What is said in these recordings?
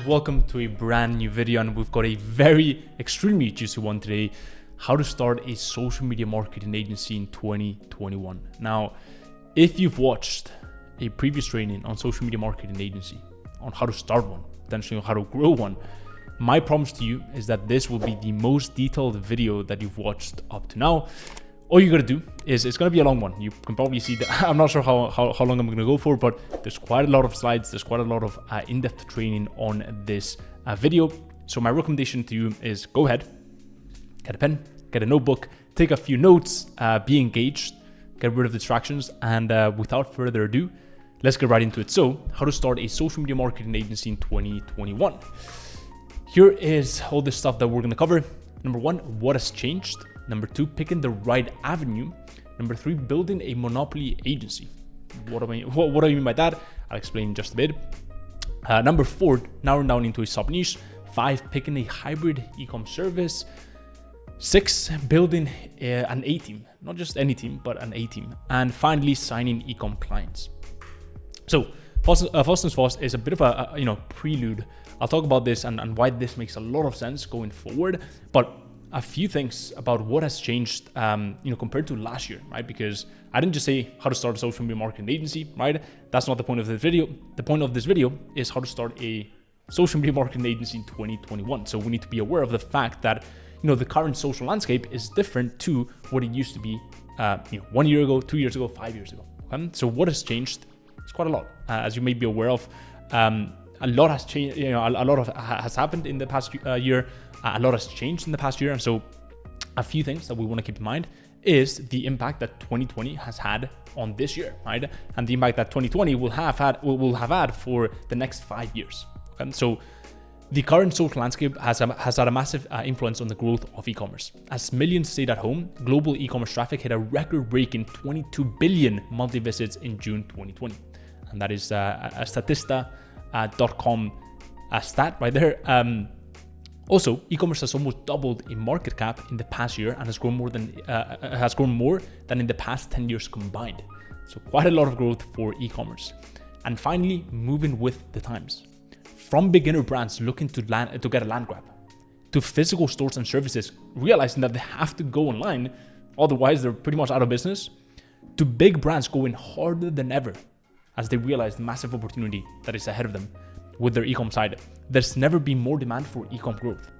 welcome to a brand new video, and we've got a very extremely juicy one today: how to start a social media marketing agency in 2021. Now, if you've watched a previous training on social media marketing agency, on how to start one, potentially on how to grow one, my promise to you is that this will be the most detailed video that you've watched up to now. All you gotta do is, it's gonna be a long one. You can probably see that I'm not sure how long I'm gonna go for, but there's quite a lot of slides, there's quite a lot of in-depth training on this video. So my recommendation to you is go ahead, get a pen, get a notebook, take a few notes, be engaged, get rid of distractions, and without further ado, let's get right into it. So, how to start a social media marketing agency in 2021. Here is all the stuff that we're gonna cover. Number one, what has changed? Number two, picking the right avenue. Number three, building a monopoly agency. What do I mean by that? I'll explain in just a bit. Number four, narrowing down into a sub niche. Five, picking a hybrid e-com service. Six, building an A team, not just any team, but an A team. And finally, signing e-com clients. So first and foremost is a bit of a prelude. I'll talk about this and why this makes a lot of sense going forward, but a few things about what has changed, compared to last year, right? Because I didn't just say how to start a social media marketing agency, right? That's not the point of this video. The point of this video is how to start a social media marketing agency in 2021. So we need to be aware of the fact that, the current social landscape is different to what it used to be, 1 year ago, 2 years ago, 5 years ago. Okay? So what has changed? It's quite a lot, as you may be aware of. A lot has changed. A lot has happened in the past year. A lot has changed in the past year, and so a few things that we want to keep in mind is the impact that 2020 has had on this year, right? And the impact that 2020 will have had for the next 5 years. Okay? So the current social landscape has had a massive influence on the growth of e-commerce. As millions stayed at home, global e-commerce traffic hit a record-breaking 22 billion monthly visits in June 2020, and that is a Statista.com stat right there. Also, e-commerce has almost doubled in market cap in the past year and has grown more than in the past 10 years combined. So quite a lot of growth for e-commerce. And finally, moving with the times. From beginner brands looking to get a land grab, to physical stores and services realizing that they have to go online, otherwise they're pretty much out of business, to big brands going harder than ever as they realize the massive opportunity that is ahead of them with their e-com side. There's never been more demand for e-com growth.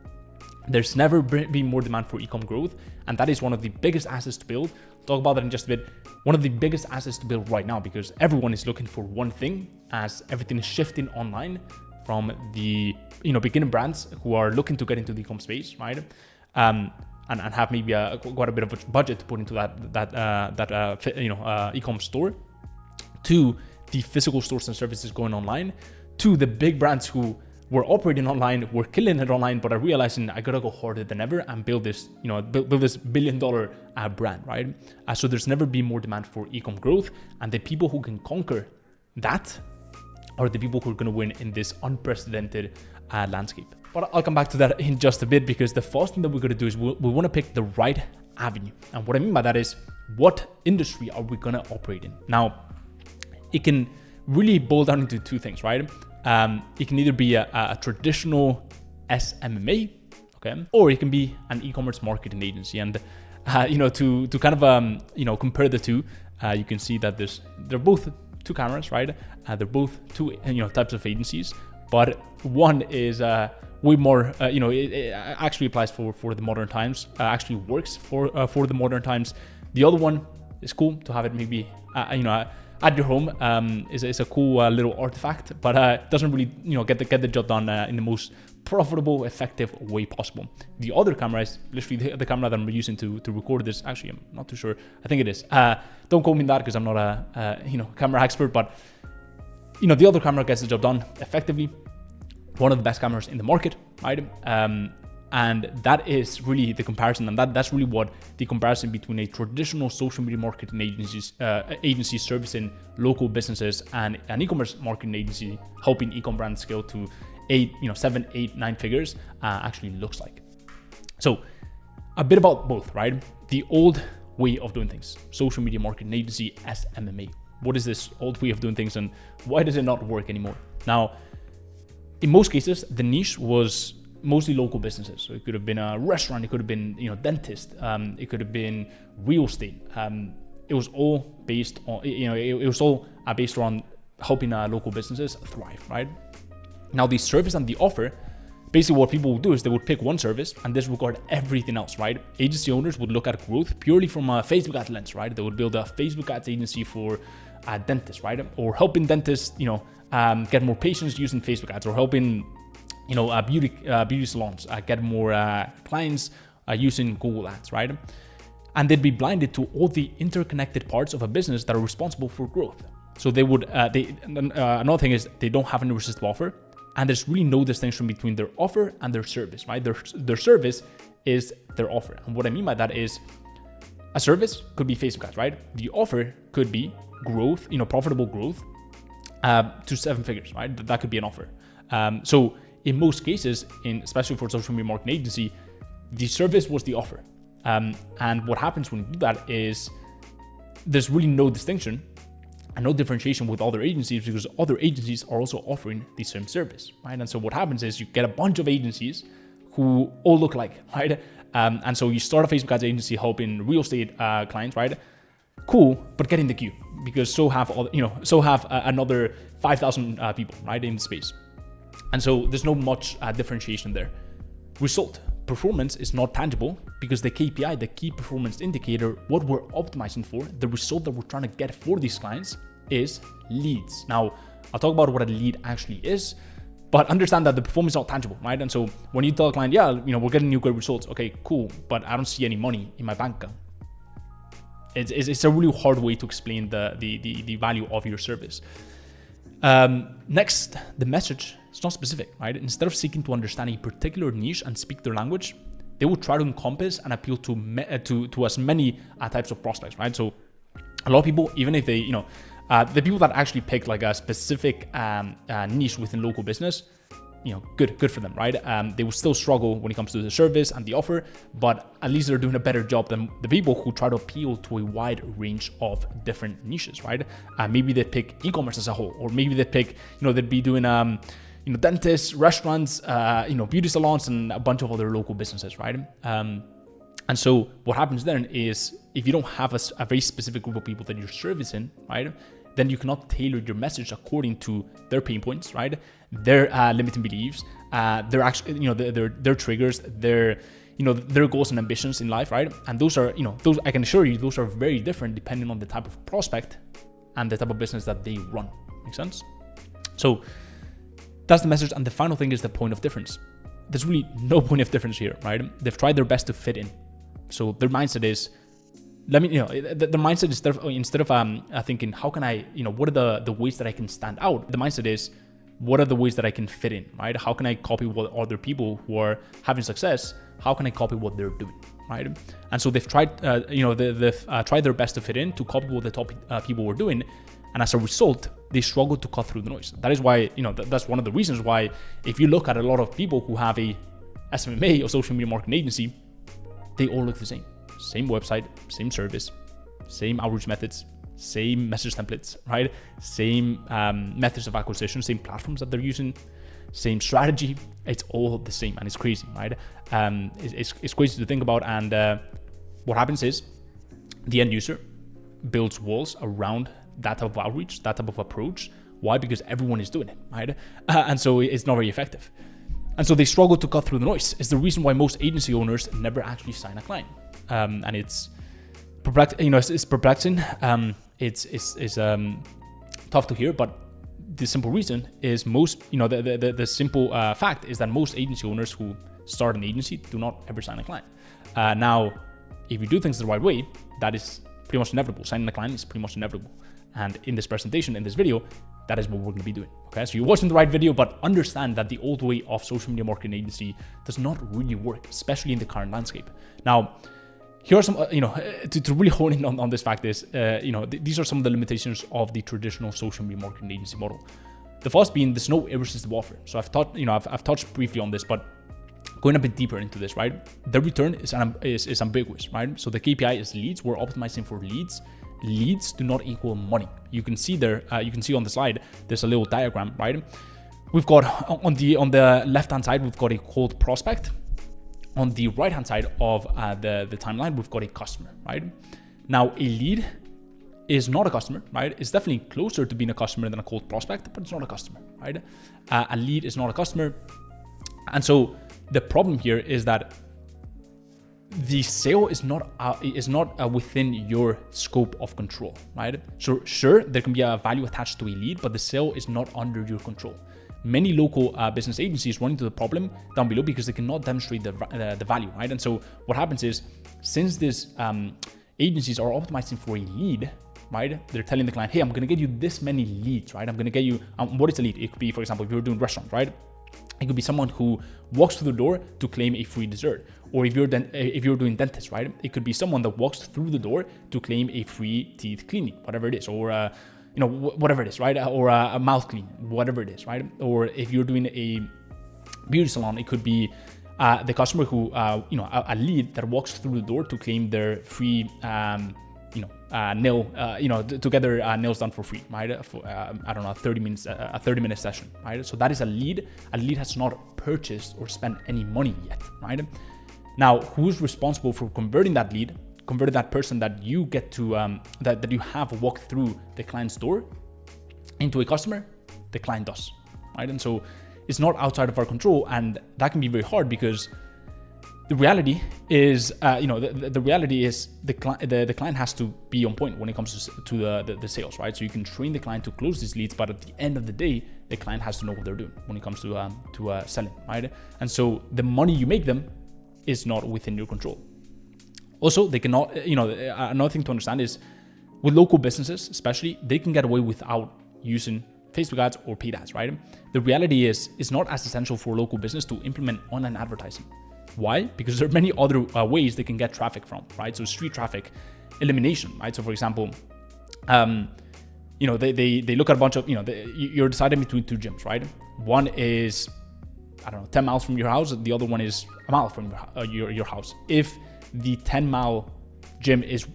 There's never been more demand for e-com growth, and that is one of the biggest assets to build. I'll talk about that in just a bit. One of the biggest assets to build right now, because everyone is looking for one thing as everything is shifting online from the beginner brands who are looking to get into the e-com space, right? And have maybe quite a bit of a budget to put into that e-com store, to the physical stores and services going online, to the big brands who were operating online, were killing it online, but are realizing I gotta go harder than ever and build this, build this $1 billion brand, right? So there's never been more demand for e-com growth, and the people who can conquer that are the people who are gonna win in this unprecedented landscape. But I'll come back to that in just a bit, because the first thing that we're gonna do is we wanna pick the right avenue. And what I mean by that is, what industry are we gonna operate in? Now, it can really boil down into two things, right? It can either be a traditional SMMA, okay, or it can be an e-commerce marketing agency. And to kind of compare the two, you can see that they're both two cameras, right? They're both two types of agencies, but one is way more. It actually applies for the modern times. Actually works for the modern times. The other one is cool to have it maybe at your home. Is a cool little artifact, but doesn't really get the job done in the most profitable, effective way possible. The other camera is literally the camera that I'm using to record this. Actually, I'm not too sure. I think it is. Don't quote me on that, because I'm not a camera expert, but the other camera gets the job done effectively. One of the best cameras in the market, right? And that is really the comparison, and that's really what the comparison between a traditional social media marketing agency servicing local businesses and an e-commerce marketing agency helping e-com brands scale to 7, 8, 9 figures actually looks like. So a bit about both, right? The old way of doing things, social media marketing agency, SMMA. What is this old way of doing things, and why does it not work anymore? Now, in most cases, the niche was mostly local businesses. So it could have been a restaurant, it could have been, dentist, it could have been real estate. It was all based on, it was all based around helping local businesses thrive, right? Now the service and the offer, basically what people would do is they would pick one service and disregard everything else, right? Agency owners would look at growth purely from a Facebook ads lens, right? They would build a Facebook ads agency for dentists, right? Or helping dentists, get more patients using Facebook ads, or helping, beauty salons get more clients using Google ads, right? And they'd be blinded to all the interconnected parts of a business that are responsible for growth. So they would, another thing is they don't have an irresistible offer, and there's really no distinction between their offer and their service, right? Their service is their offer. And what I mean by that is a service could be Facebook ads, right? The offer could be growth, profitable growth to 7 figures, right? That could be an offer. So in most cases, especially for social media marketing agency, the service was the offer. And what happens when you do that is there's really no distinction and no differentiation with other agencies, because other agencies are also offering the same service, right? And so what happens is you get a bunch of agencies who all look like, right? And so you start a Facebook ads agency helping real estate clients, right? Cool, but get in the queue, because so have another 5,000 people, right, in the space. And so there's no much differentiation there. Result. Performance is not tangible because the KPI, the key performance indicator, what we're optimizing for, the result that we're trying to get for these clients is leads. Now, I'll talk about what a lead actually is, but understand that the performance is not tangible, right? And so when you tell a client, yeah, we're getting new great results. Okay, cool, but I don't see any money in my bank account. It's a really hard way to explain the value of your service. Next, the message is not specific, right? Instead of seeking to understand a particular niche and speak their language, they will try to encompass and appeal to as many types of prospects, right? So a lot of people, even if they, the people that actually pick like a specific niche within local business, good for them, right? They will still struggle when it comes to the service and the offer, but at least they're doing a better job than the people who try to appeal to a wide range of different niches, right? Maybe they pick e-commerce as a whole, or maybe they pick, they'd be doing, dentists, restaurants, beauty salons, and a bunch of other local businesses, right? And so what happens then is if you don't have a very specific group of people that you're servicing, right, then you cannot tailor your message according to their pain points, right? Their limiting beliefs, their actually, their triggers, their goals and ambitions in life, right? And those are, those I can assure you, those are very different depending on the type of prospect and the type of business that they run. Make sense? So that's the message. And the final thing is the point of difference. There's really no point of difference here, right? They've tried their best to fit in. So their mindset is, the mindset is instead of thinking, how can I, what are the ways that I can stand out? The mindset is, what are the ways that I can fit in, right? How can I copy what other people who are having success, how can I copy what they're doing, right? And so they've tried, they've tried their best to fit in, to copy what the top people were doing. And as a result, they struggle to cut through the noise. That is why, that's one of the reasons why, if you look at a lot of people who have a SMMA or social media marketing agency, they all look the same. Same website, same service, same outreach methods, same message templates, right? Same methods of acquisition, same platforms that they're using, same strategy. It's all the same, and it's crazy, right? It's crazy to think about. And what happens is the end user builds walls around that type of outreach, that type of approach. Why? Because everyone is doing it, right? And so it's not very effective. And so they struggle to cut through the noise. It's the reason why most agency owners never actually sign a client. And it's it's perplexing. It's tough to hear, but the simple reason is most, the simple fact is that most agency owners who start an agency do not ever sign a client. Now, if you do things the right way, that is pretty much inevitable. Signing a client is pretty much inevitable. And in this presentation, in this video, that is what we're going to be doing. Okay, so you're watching the right video, but understand that the old way of social media marketing agency does not really work, especially in the current landscape. Now, here are some, to really hone in on this fact is, these are some of the limitations of the traditional social media marketing agency model. The first being there's no irresistible offer. So I've touched briefly on this, but going a bit deeper into this, right? The return is ambiguous, right? So the KPI is leads. We're optimizing for leads. Leads do not equal money. You can see there, you can see on the slide, there's a little diagram, right? we've got on the left hand side, we've got a cold prospect. On the right hand side of the timeline, we've got a customer, right? Now a lead is not a customer, right? It's definitely closer to being a customer than a cold prospect, but it's not a customer, right? A lead is not a customer. And so the problem here is that the sale is not within your scope of control, right? So sure, there can be a value attached to a lead, but the sale is not under your control. Many local business agencies run into the problem down below because they cannot demonstrate the value, right? And so what happens is, since these agencies are optimizing for a lead, right? They're telling the client, hey, I'm going to get you this many leads, right? I'm going to get you, what is a lead? It could be, for example, if you're doing restaurant, right? It could be someone who walks through the door to claim a free dessert. Or if you're doing dentist, right? It could be someone that walks through the door to claim a free teeth cleaning, whatever it is, or whatever it is, right? Or a mouth clean, whatever it is, right? Or if you're doing a beauty salon, it could be the customer who, a lead that walks through the door to claim their free, nail, to get their nails done for free, right? For, I don't know, a 30-minute session, right? So that is a lead. A lead has not purchased or spent any money yet, right? Now, who's responsible for converting that lead, converting that person that you get to, that you have walked through the client's door into a customer? The client does, right? And so it's not outside of our control, and that can be very hard because the reality is, the reality is the client has to be on point when it comes to the sales, right? So you can train the client to close these leads, but at the end of the day, the client has to know what they're doing when it comes to selling, right? And so the money you make them is not within your control. Also, they cannot, another thing to understand is with local businesses, especially, they can get away without using Facebook ads or paid ads, right? The reality is, it's not as essential for a local business to implement online advertising. Why? Because there are many other ways they can get traffic from, right? So street traffic elimination, right? So for example, they look at a bunch of, you're deciding between two gyms, right? One is, 10 miles from your house. The other one is a mile from your house. If the 10-mile gym is,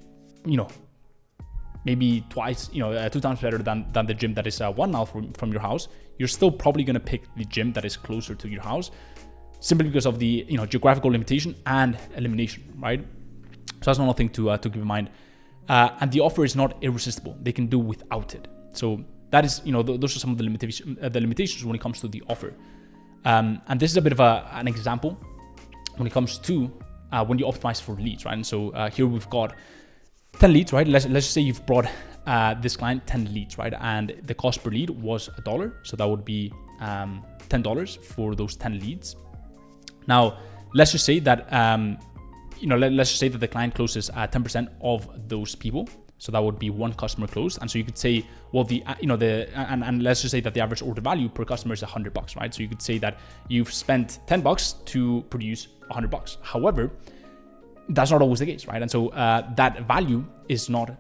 maybe twice, 2 times better than the gym that is 1 mile from your house, you're still probably going to pick the gym that is closer to your house, simply because of the geographical limitation and elimination, right? So that's another thing to keep in mind. And the offer is not irresistible. They can do without it. So that is, those are some of the limitations when it comes to the offer. And this is a bit of an example when it comes to when you optimize for leads, right? And so here we've got 10 leads, right? Let's just say you've brought this client 10 leads, right? And the cost per lead was $1. So that would be $10 for those 10 leads. Now, let's just say that, let's just say that the client closes 10% of those people. So that would be one customer closed. And so you could say, well, and let's just say that the average order value per customer is $100, right? So you could say that you've spent $10 to produce $100. However, that's not always the case, right? And so that value is not,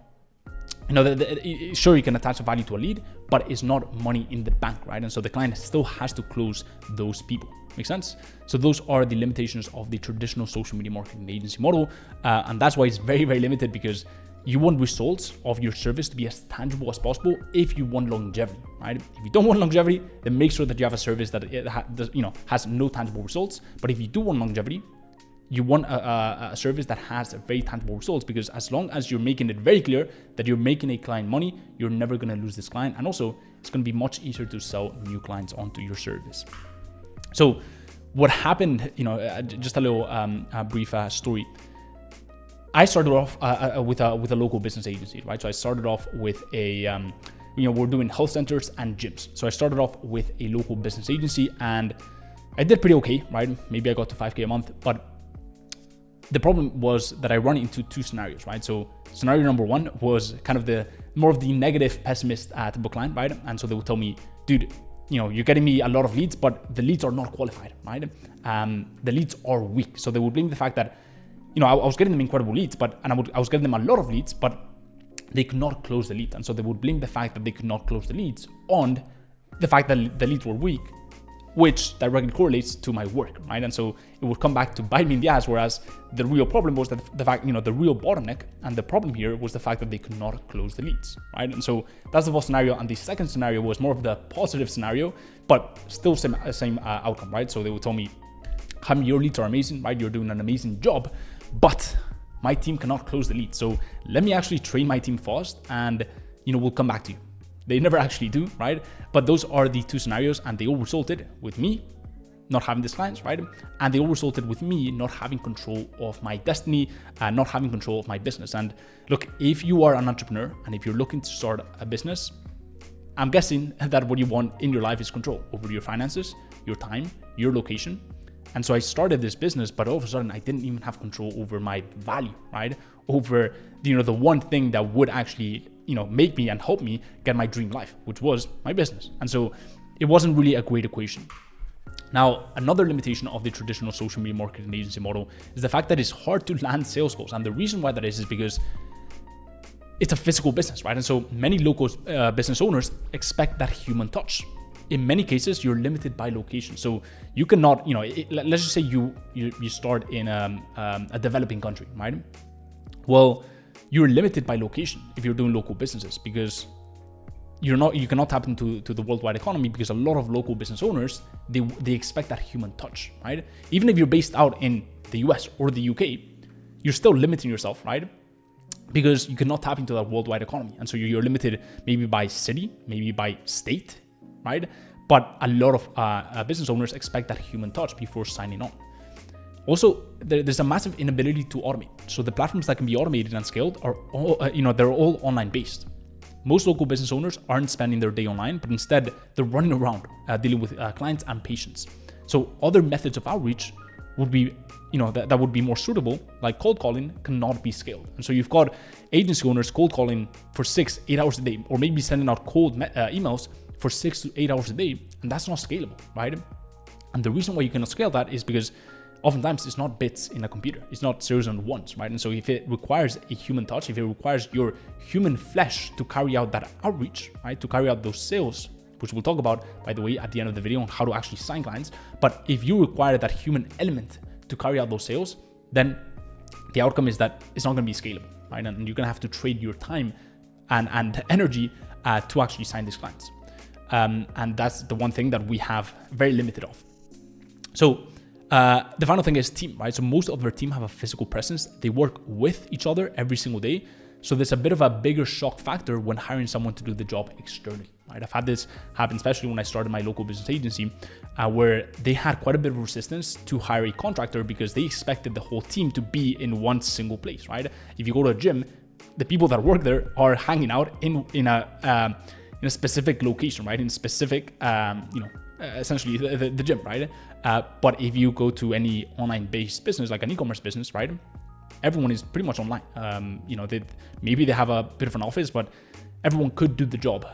sure, you can attach a value to a lead, but it's not money in the bank, right? And so the client still has to close those people. Make sense? So those are the limitations of the traditional social media marketing agency model. And that's why it's very, very limited, because you want results of your service to be as tangible as possible if you want longevity, right? If you don't want longevity, then make sure that you have a service that has no tangible results. But if you do want longevity, you want a service that has very tangible results, because as long as you're making it very clear that you're making a client money, you're never going to lose this client. And also, it's going to be much easier to sell new clients onto your service. So what happened, just a little brief story. I started off with a local business agency, right? So I started off with a, we're doing health centers and gyms. So I started off with a local business agency and I did pretty okay, right? Maybe I got to 5K a month, but the problem was that I run into two scenarios, right? So scenario number one was kind of more of the negative pessimist type of client, right? And so they would tell me, dude, you're getting me a lot of leads, but the leads are not qualified, right? The leads are weak. So they would blame the fact that, I was getting them incredible leads, I was getting them a lot of leads, but they could not close the lead. And so they would blame the fact that they could not close the leads on the fact that the leads were weak, which directly correlates to my work, right? And so it would come back to bite me in the ass, whereas the real problem was that the fact, the real bottleneck and the problem here was the fact that they could not close the leads, right? And so that's the first scenario. And the second scenario was more of the positive scenario, but still same outcome, right? So they would tell me, Jaime, your leads are amazing, right? You're doing an amazing job, but my team cannot close the lead. So let me actually train my team fast and, we'll come back to you. They never actually do, right? But those are the two scenarios, and they all resulted with me not having these clients, right? And they all resulted with me not having control of my destiny, not having control of my business. And look, if you are an entrepreneur and if you're looking to start a business, I'm guessing that what you want in your life is control over your finances, your time, your location. And so I started this business, but all of a sudden I didn't even have control over my value, right? Over, the one thing that would actually, make me and help me get my dream life, which was my business. And so it wasn't really a great equation. Now, another limitation of the traditional social media marketing agency model is the fact that it's hard to land sales calls. And the reason why that is because it's a physical business, right? And so many local business owners expect that human touch. In many cases, you're limited by location. So you cannot, let's just say you start in a developing country, right? Well, you're limited by location if you're doing local businesses, because you cannot tap into the worldwide economy, because a lot of local business owners, they expect that human touch, right? Even if you're based out in the US or the UK, you're still limiting yourself, right? Because you cannot tap into that worldwide economy. And so you're limited maybe by city, maybe by state, right? But a lot of business owners expect that human touch before signing on. Also, there's a massive inability to automate. So the platforms that can be automated and scaled are all, they're all online based. Most local business owners aren't spending their day online, but instead they're running around dealing with clients and patients. So other methods of outreach would be, that would be more suitable, like cold calling, cannot be scaled. And so you've got agency owners cold calling for 6-8 hours a day, or maybe sending out cold emails for 6 to 8 hours a day, and that's not scalable, right? And the reason why you cannot scale that is because oftentimes it's not bits in a computer, it's not zeros and ones, right? And so if it requires a human touch, if it requires your human flesh to carry out that outreach, right, to carry out those sales, which we'll talk about, by the way, at the end of the video on how to actually sign clients. But if you require that human element to carry out those sales, then the outcome is that it's not going to be scalable, right? And you're going to have to trade your time and energy to actually sign these clients. And that's the one thing that we have very limited of. So the final thing is team, right? So most of their team have a physical presence. They work with each other every single day. So there's a bit of a bigger shock factor when hiring someone to do the job externally, right? I've had this happen, especially when I started my local business agency, where they had quite a bit of resistance to hire a contractor because they expected the whole team to be in one single place, right? If you go to a gym, the people that work there are hanging out in a specific location, right? In specific, essentially the gym, right? But if you go to any online-based business, like an e-commerce business, right? Everyone is pretty much online. Maybe they have a bit of an office, but everyone could do the job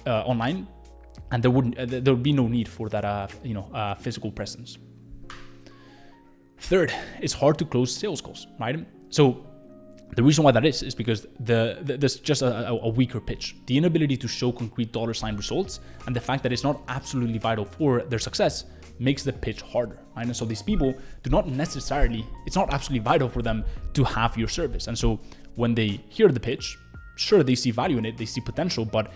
online, and there would be no need for that physical presence. Third, it's hard to close sales calls, right? So the reason why that is because there's just a weaker pitch. The inability to show concrete dollar sign results and the fact that it's not absolutely vital for their success makes the pitch harder, right? And so these people do not necessarily, it's not absolutely vital for them to have your service. And so when they hear the pitch, sure, they see value in it, they see potential, but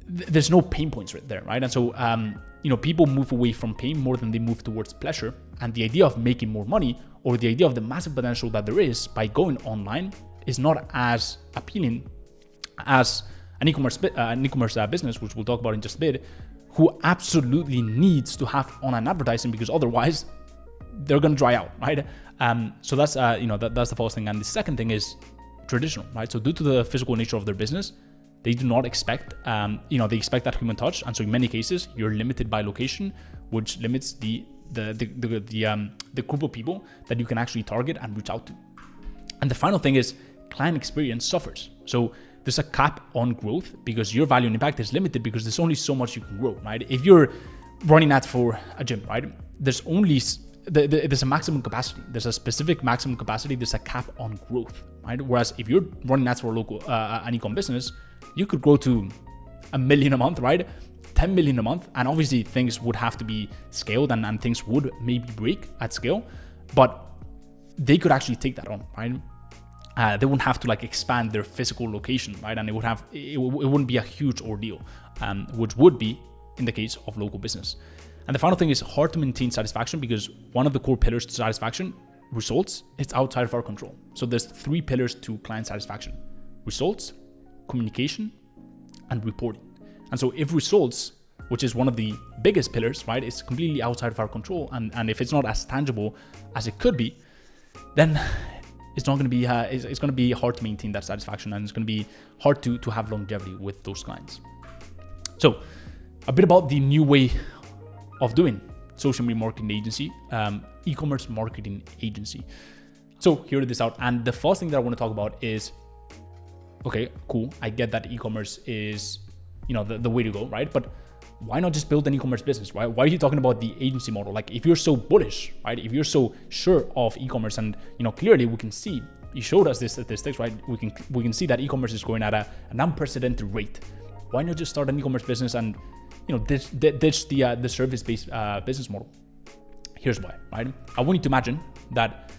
there's no pain points right there, right? And so, people move away from pain more than they move towards pleasure. And the idea of making more money, or the idea of the massive potential that there is by going online, is not as appealing as an e-commerce business, which we'll talk about in just a bit, who absolutely needs to have online advertising because otherwise they're going to dry out, right? So that's that's the first thing. And the second thing is traditional, right? So due to the physical nature of their business, they do not expect, they expect that human touch, and so in many cases you're limited by location, which limits the group of people that you can actually target and reach out to. And the final thing is client experience suffers. So there's a cap on growth because your value and impact is limited because there's only so much you can grow, right? If you're running ads for a gym, right, there's a maximum capacity. There's a specific maximum capacity. There's a cap on growth, right? Whereas if you're running ads for a local an e-com business, you could grow to $1 million a month, right? $10 10 million a month, and obviously things would have to be scaled and things would maybe break at scale, but they could actually take that on, right? They wouldn't have to like expand their physical location, right? And it wouldn't be a huge ordeal, which would be in the case of local business. And the final thing is hard to maintain satisfaction, because one of the core pillars to satisfaction, results, it's outside of our control. So there's 3 pillars to client satisfaction: results, communication, and reporting. And so if results, which is one of the biggest pillars, right, is completely outside of our control, and if it's not as tangible as it could be, then it's not going to be it's going to be hard to maintain that satisfaction, and it's going to be hard to have longevity with those clients. So a bit about the new way of doing social media marketing agency, e-commerce marketing agency. So here it is out, and the first thing that I want to talk about is, okay, cool, I get that e-commerce is, you know, the way to go, right? But why not just build an e-commerce business, right? Why are you talking about the agency model? Like, if you're so bullish, right? If you're so sure of e-commerce, and, you know, clearly we can see, you showed us this statistics, right? We can see that e-commerce is growing at an unprecedented rate. Why not just start an e-commerce business and, you know, ditch the service-based business model? Here's why, right? I want you to imagine that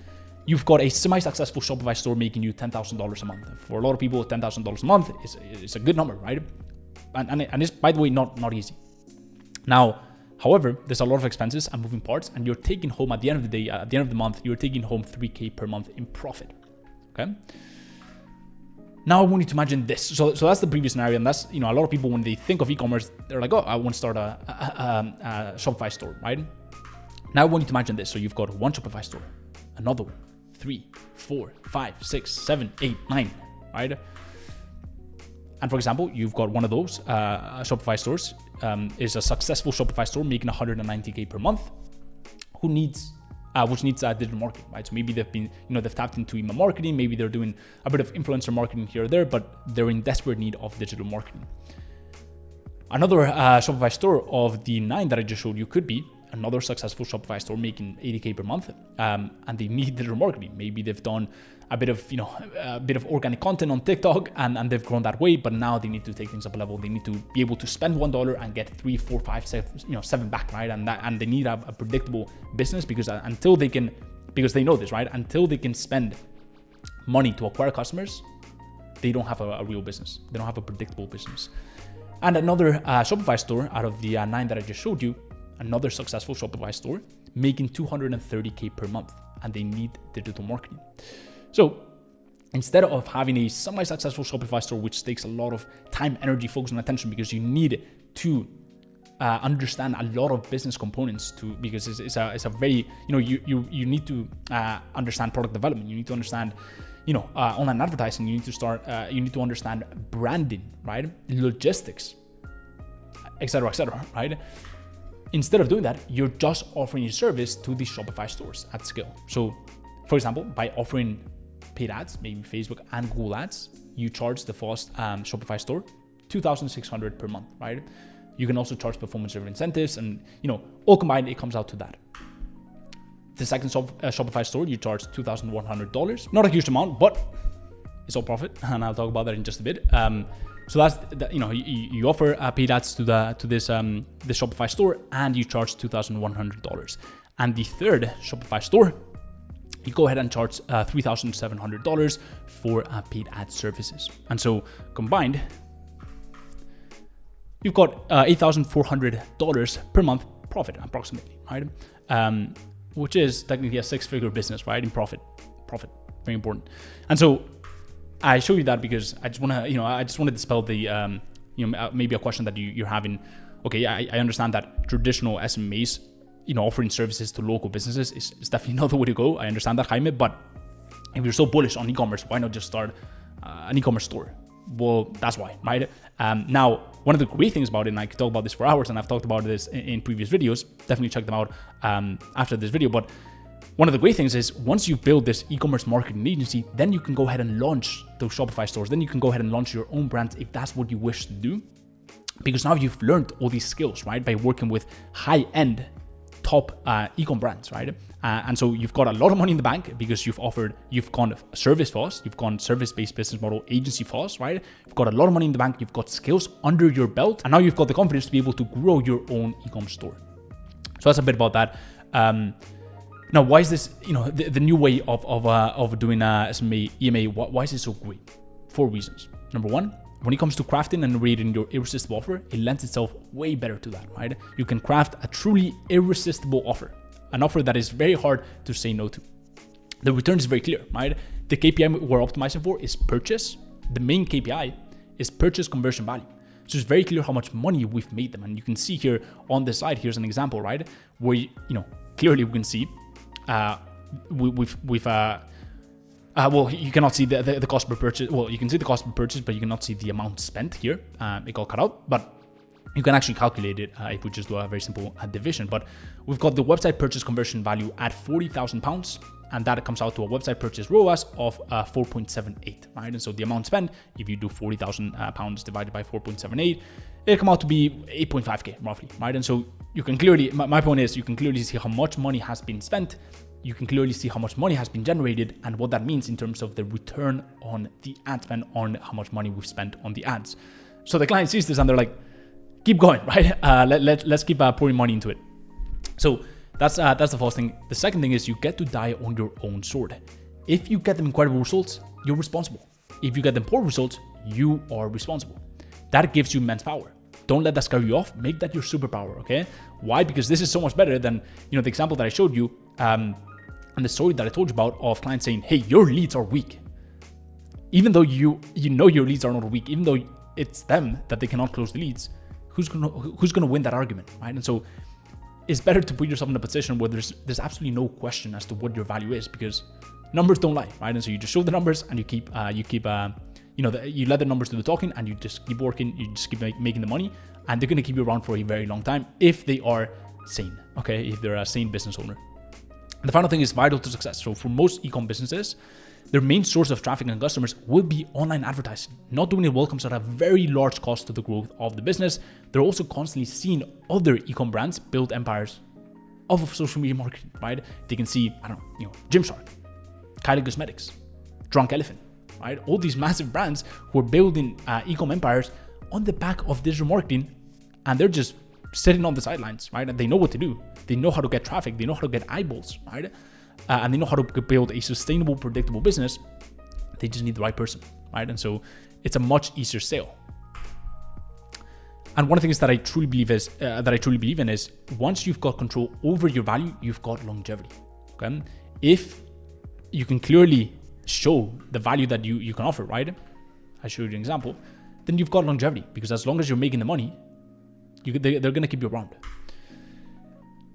you've got a semi-successful Shopify store making you $10,000 a month. For a lot of people, $10,000 a month is a good number, right? And it's, by the way, not easy. Now, however, there's a lot of expenses and moving parts, and you're taking home at the end of the day, at the end of the month, you're taking home $3,000 per month in profit. Okay. Now I want you to imagine this. So that's the previous scenario, and that's, you know, a lot of people, when they think of e-commerce, they're like, oh, I want to start a Shopify store, right? Now I want you to imagine this. So you've got one Shopify store, another one, 3, 4, 5, 6, 7, 8, 9, right? And for example, you've got one of those Shopify stores is a successful Shopify store making $190K per month, which needs digital marketing, right? So maybe they've tapped into email marketing, maybe they're doing a bit of influencer marketing here or there, but they're in desperate need of digital marketing. Another Shopify store of the 9 that I just showed you could be another successful Shopify store making $80K per month, and they need digital marketing. Maybe they've done a bit of organic content on TikTok, and they've grown that way, but now they need to take things up a level. They need to be able to spend $1 and get 3, 4, 5, 7 back, right? And they need a predictable business, because because they know this, right? Until they can spend money to acquire customers, they don't have a real business. They don't have a predictable business. And another Shopify store out of the 9 that I just showed you, another successful Shopify store making $230K per month, and they need digital marketing. So instead of having a semi-successful Shopify store, which takes a lot of time, energy, focus, and attention, because you need to understand a lot of business components because it's a very, you need to understand product development. You need to understand, online advertising. You need to understand branding, right? Logistics, et cetera, right? Instead of doing that, you're just offering a service to these Shopify stores at scale. So, for example, by offering paid ads, maybe Facebook and Google ads, you charge the first Shopify store $2,600 per month, right? You can also charge performance-driven incentives, and all combined, it comes out to that. The second Shopify store, you charge $2,100. Not a huge amount, but it's all profit, and I'll talk about that in just a bit. So that's you offer paid ads to this Shopify store, and you charge $2,100. And the third Shopify store, you go ahead and charge $3,700 for paid ad services. And so combined, you've got $8,400 per month profit, approximately, right? Which is technically a 6-figure business, right? In profit, very important. And so I show you that because I just want to dispel the, maybe a question that you're having. Okay, I understand that traditional SMMAs, offering services to local businesses is definitely not the way to go. I understand that, Jaime, but if you're so bullish on e-commerce, why not just start an e-commerce store? Well, that's why, right? Now, one of the great things about it, and I could talk about this for hours, and I've talked about this in previous videos, definitely check them out after this video, but one of the great things is once you build this e-commerce marketing agency, then you can go ahead and launch those Shopify stores. Then you can go ahead and launch your own brands if that's what you wish to do, because now you've learned all these skills, right? By working with high-end top e-com brands, right? And so you've got a lot of money in the bank because you've gone service fast, you've gone service-based business model, agency fast, right? You've got a lot of money in the bank, you've got skills under your belt, and now you've got the confidence to be able to grow your own e-com store. So that's a bit about that. Now, why is this, the new way of doing SMMA, EMA, why is it so great? 4 reasons. Number 1, when it comes to crafting and creating your irresistible offer, it lends itself way better to that, right? You can craft a truly irresistible offer, an offer that is very hard to say no to. The return is very clear, right? The KPI we're optimizing for is purchase. The main KPI is purchase conversion value. So it's very clear how much money we've made them. And you can see here on the slide, here's an example, right? Where, clearly we can see well, you cannot see the cost per purchase. Well, you can see the cost per purchase, but you cannot see the amount spent here. It got cut out, but you can actually calculate it if we just do a very simple division. But we've got the website purchase conversion value at £40,000, and that comes out to a website purchase ROAS of 4.78, right? And so the amount spent, if you do £40,000 divided by 4.78, it come out to be 8.5K roughly, right? And so you can clearly, my point is, you can clearly see how much money has been spent. You can clearly see how much money has been generated and what that means in terms of the return on the ad spend, on how much money we've spent on the ads. So the client sees this and they're like, keep going, right? Let's keep pouring money into it. So that's the first thing. The second thing is you get to die on your own sword. If you get them incredible results, you're responsible. If you get them poor results, you are responsible. That gives you immense power. Don't let that scare you off. Make that your superpower, okay? Why? Because this is so much better than, the example that I showed you, and the story that I told you about of clients saying, hey, your leads are weak. Even though you know your leads are not weak, even though it's them that they cannot close the leads, who's gonna win that argument, right? And so it's better to put yourself in a position where there's absolutely no question as to what your value is, because numbers don't lie, right? And so you just show the numbers and you let the numbers do the talking, and you just keep working, you just keep making the money, and they're gonna keep you around for a very long time if they are sane, okay? If they're a sane business owner. The final thing is vital to success. So for most e-com businesses, their main source of traffic and customers will be online advertising. Not doing it well comes at a very large cost to the growth of the business. They're also constantly seeing other e-com brands build empires off of social media marketing, right? They can see, Gymshark, Kylie Cosmetics, Drunk Elephant, right? All these massive brands who are building e-com empires on the back of digital marketing, and they're just sitting on the sidelines, right? And they know what to do. They know how to get traffic. They know how to get eyeballs, right? And they know how to build a sustainable, predictable business. They just need the right person, right? And so it's a much easier sale. And one of the things that I truly believe in is once you've got control over your value, you've got longevity. Okay, if you can clearly show the value that you can offer, right? I showed you an example. Then you've got longevity, because as long as you're making the money, they're gonna keep you around.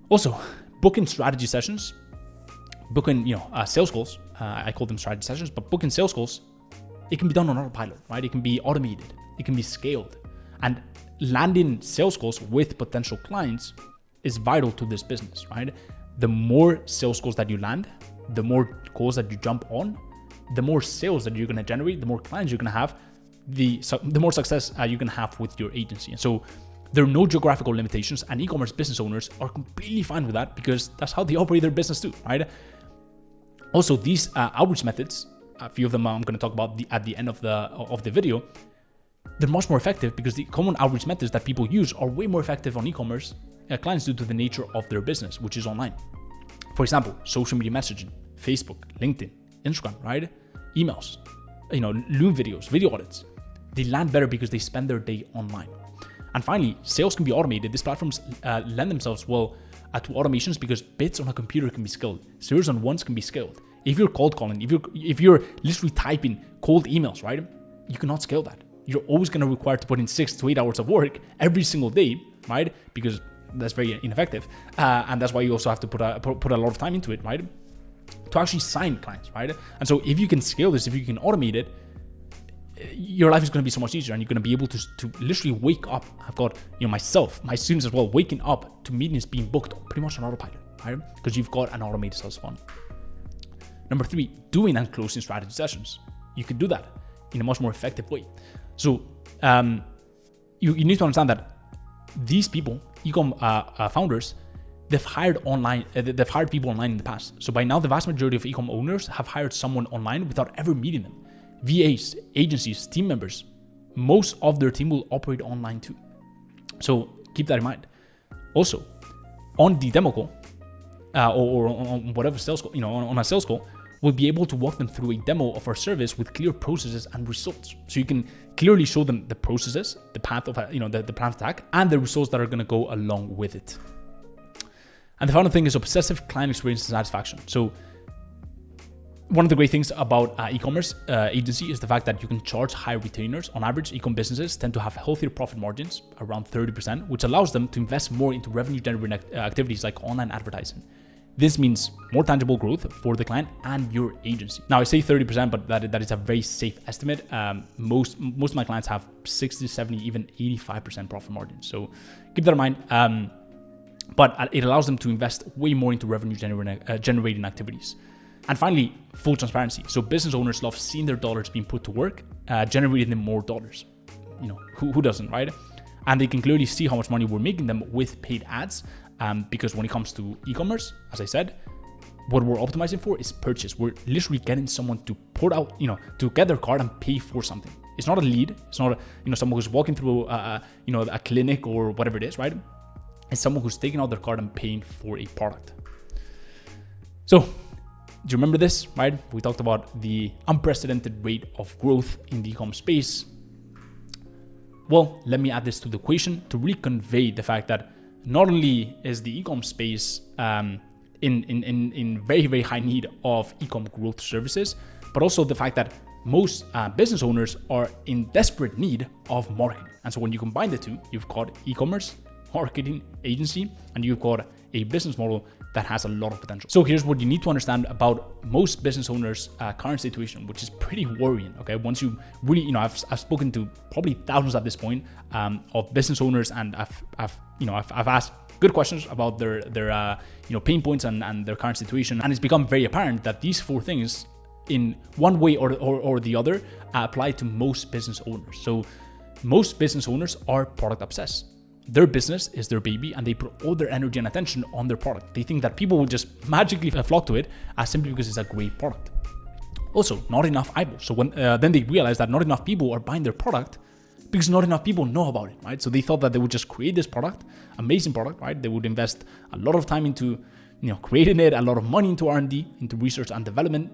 Also, booking strategy sessions, booking sales calls. I call them strategy sessions, but booking sales calls, it can be done on autopilot, right? It can be automated, it can be scaled, and landing sales calls with potential clients is vital to this business, right? The more sales calls that you land, the more calls that you jump on, the more sales that you're gonna generate, the more clients you're gonna have, the more success you're gonna have with your agency. And so there are no geographical limitations, and e-commerce business owners are completely fine with that because that's how they operate their business too, right? Also, these outreach methods, a few of them I'm going to talk about at the end of the video, they're much more effective because the common outreach methods that people use are way more effective on e-commerce clients due to the nature of their business, which is online. For example, social media messaging, Facebook, LinkedIn, Instagram, right? Emails, Loom videos, video audits. They land better because they spend their day online. And finally, sales can be automated. These platforms lend themselves well to automations because bits on a computer can be scaled. Zeros and ones can be scaled. If you're cold calling, if you're literally typing cold emails, right? You cannot scale that. You're always going to require to put in 6 to 8 hours of work every single day, right? Because that's very ineffective. And that's why you also have to put a lot of time into it, right? To actually sign clients, right? And so if you can scale this, if you can automate it, your life is going to be so much easier, and you're going to be able to literally wake up. I've got myself, my students as well, waking up to meetings being booked pretty much on autopilot, right? Because you've got an automated sales funnel. Number 3, doing and closing strategy sessions. You can do that in a much more effective way. So you need to understand that these people, e-com founders, they've hired people online in the past. So by now, the vast majority of e-com owners have hired someone online without ever meeting them. VAs, agencies, team members, most of their team will operate online too. So keep that in mind. Also, on the demo call, or on whatever sales call, on a sales call, we'll be able to walk them through a demo of our service with clear processes and results. So you can clearly show them the processes, the path of, the plan of attack, and the results that are going to go along with it. And the final thing is obsessive client experience and satisfaction. So one of the great things about e-commerce agency is the fact that you can charge high retainers. On average, e-com businesses tend to have healthier profit margins, around 30%, which allows them to invest more into revenue generating activities like online advertising. This means more tangible growth for the client and your agency. Now I say 30%, but that is a very safe estimate. Most of my clients have 60, 70, even 85% profit margins. So keep that in mind. But it allows them to invest way more into revenue generating activities. And finally, full transparency. So business owners love seeing their dollars being put to work, generating them more dollars. Who doesn't, right? And they can clearly see how much money we're making them with paid ads. Because when it comes to e-commerce, as I said, what we're optimizing for is purchase. We're literally getting someone to put out, to get their card and pay for something. It's not a lead. It's not someone who's walking through, a clinic or whatever it is, right? It's someone who's taking out their card and paying for a product. So, do you remember this, right? We talked about the unprecedented rate of growth in the e-com space. Well, let me add this to the equation to really convey the fact that not only is the e-com space in very, very high need of e-com growth services, but also the fact that most business owners are in desperate need of marketing. And so when you combine the two, you've got e-commerce, marketing agency, and you've got a business model that has a lot of potential. So here's what you need to understand about most business owners' current situation, which is pretty worrying. Okay, once you really, I've spoken to probably thousands at this point of business owners, and I've asked good questions about their pain points and their current situation, and it's become very apparent that these four things, in one way or the other, apply to most business owners. So most business owners are product obsessed. Their business is their baby, and they put all their energy and attention on their product. They think that people will just magically flock to it simply because it's a great product. Also, not enough eyeballs. So when then they realize that not enough people are buying their product because not enough people know about it, right? So they thought that they would just create this product, amazing product, right? They would invest a lot of time into creating it, a lot of money into R&D, into research and development,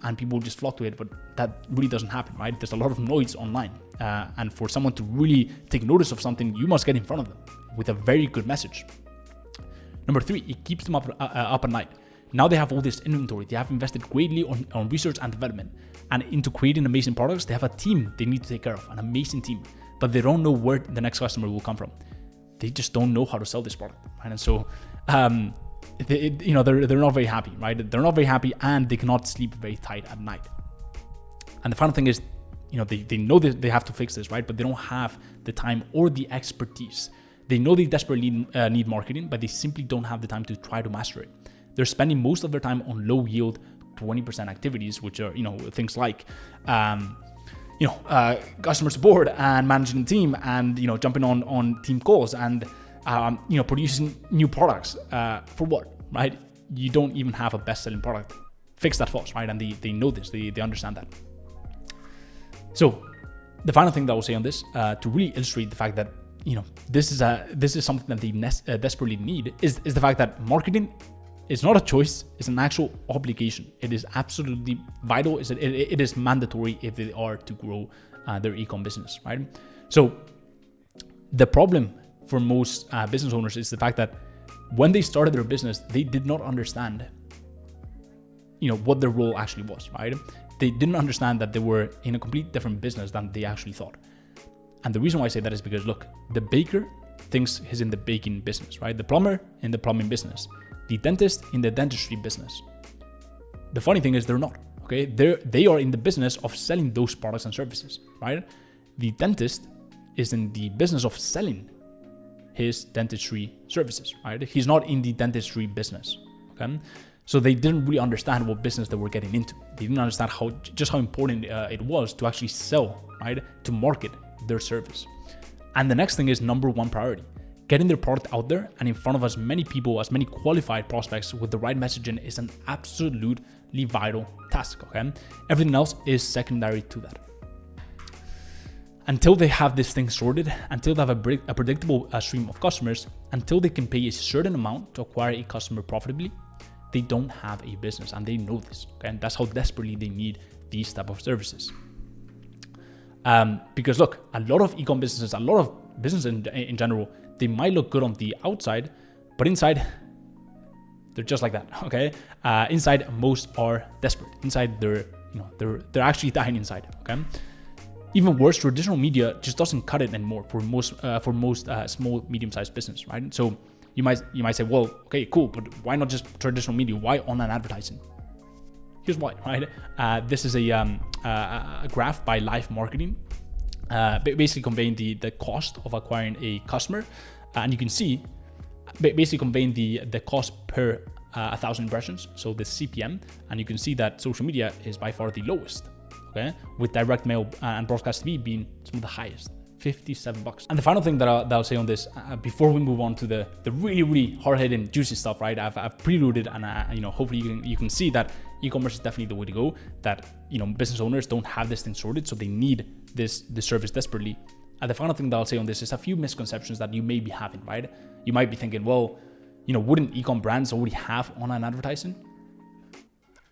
and people will just flock to it. But that really doesn't happen, right? There's a lot of noise online. And for someone to really take notice of something, you must get in front of them with a very good message. Number 3, it keeps them up at night. Now they have all this inventory. They have invested greatly on research and development and into creating amazing products. They have a team they need to take care of, an amazing team, but they don't know where the next customer will come from. They just don't know how to sell this product, right? And so, they're not very happy, right? They're not very happy, and they cannot sleep very tight at night. And the final thing is, they know that they have to fix this, right? But they don't have the time or the expertise. They know they desperately need marketing, but they simply don't have the time to try to master it. They're spending most of their time on low yield 20% activities, which are, things like, customer support and managing the team and, jumping on team calls and, producing new products. For what, right? You don't even have a best-selling product. Fix that fast, right? And they know this, they understand that. So the final thing that I will say on this, to really illustrate the fact that, this is something that they desperately need is the fact that marketing is not a choice, it's an actual obligation. It is absolutely vital. It is mandatory if they are to grow their e-com business, right? So the problem for most business owners is the fact that when they started their business, they did not understand, what their role actually was, right? They didn't understand that they were in a completely different business than they actually thought. And the reason why I say that is because, look, the baker thinks he's in the baking business, right? The plumber in the plumbing business, the dentist in the dentistry business. The funny thing is they're not, okay? They are in the business of selling those products and services, right? The dentist is in the business of selling his dentistry services, right? He's not in the dentistry business, okay? So they didn't really understand what business they were getting into. They didn't understand how important it was to actually sell, right? To market their service. And the next thing is number one priority. Getting their product out there and in front of as many people, as many qualified prospects with the right messaging is an absolutely vital task, okay? Everything else is secondary to that. Until they have this thing sorted, until they have a predictable stream of customers, until they can pay a certain amount to acquire a customer profitably, they don't have a business, and they know this, okay? And that's how desperately they need these type of services. Because look, a lot of e-com businesses, a lot of businesses in general, they might look good on the outside, but inside, they're just like that, okay? Inside, most are desperate. Inside, they're actually dying inside, okay? Even worse, traditional media just doesn't cut it anymore for most small, medium-sized business, right? So you might say, well, okay, cool, but why not just traditional media? Why online advertising? Here's why, right? This is a graph by Live Marketing, basically conveying the cost of acquiring a customer, and you can see basically conveying the cost per 1,000 impressions, so the CPM, and you can see that social media is by far the lowest, okay, with direct mail and broadcast TV being some of the highest, $57. And the final thing that I'll say on this, before we move on to the really hard-hitting, juicy stuff, right? I've preluded, and hopefully you can see that e-commerce is definitely the way to go. That business owners don't have this thing sorted, so they need this service desperately. And the final thing that I'll say on this is a few misconceptions that you may be having, right? You might be thinking, well, wouldn't e-com brands already have online advertising?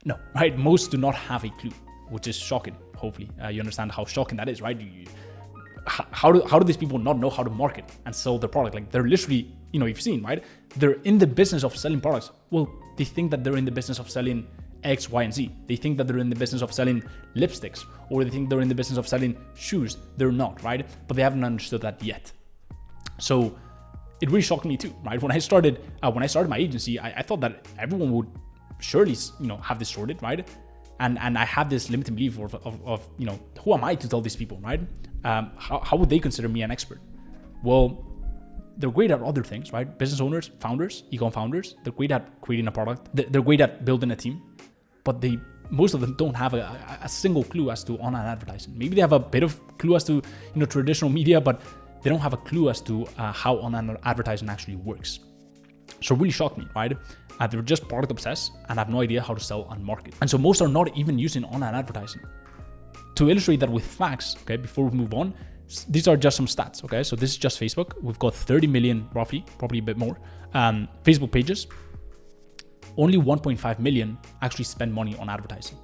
No, right? Most do not have a clue, which is shocking. Hopefully, you understand how shocking that is, right? How do these people not know how to market and sell their product? Like, they're literally, you've seen, right? They're in the business of selling products. Well, they think that they're in the business of selling X, Y, and Z. They think that they're in the business of selling lipsticks, or they think they're in the business of selling shoes. They're not, right? But they haven't understood that yet. So it really shocked me too, right? When I started my agency, I thought that everyone would surely, have this sorted, right? And I have this limiting belief of who am I to tell these people, right? How would they consider me an expert? Well, they're great at other things, right? Business owners, founders, e-com founders, they're great at creating a product. They're great at building a team, but most of them don't have a single clue as to online advertising. Maybe they have a bit of clue as to traditional media, but they don't have a clue as to how online advertising actually works. So it really shocked me, right? They're just product obsessed and have no idea how to sell and market. And so most are not even using online advertising. To illustrate that with facts, okay, before we move on, these are just some stats, okay? So this is just Facebook. We've got 30 million, roughly, probably a bit more, Facebook pages. Only 1.5 million actually spend money on advertising.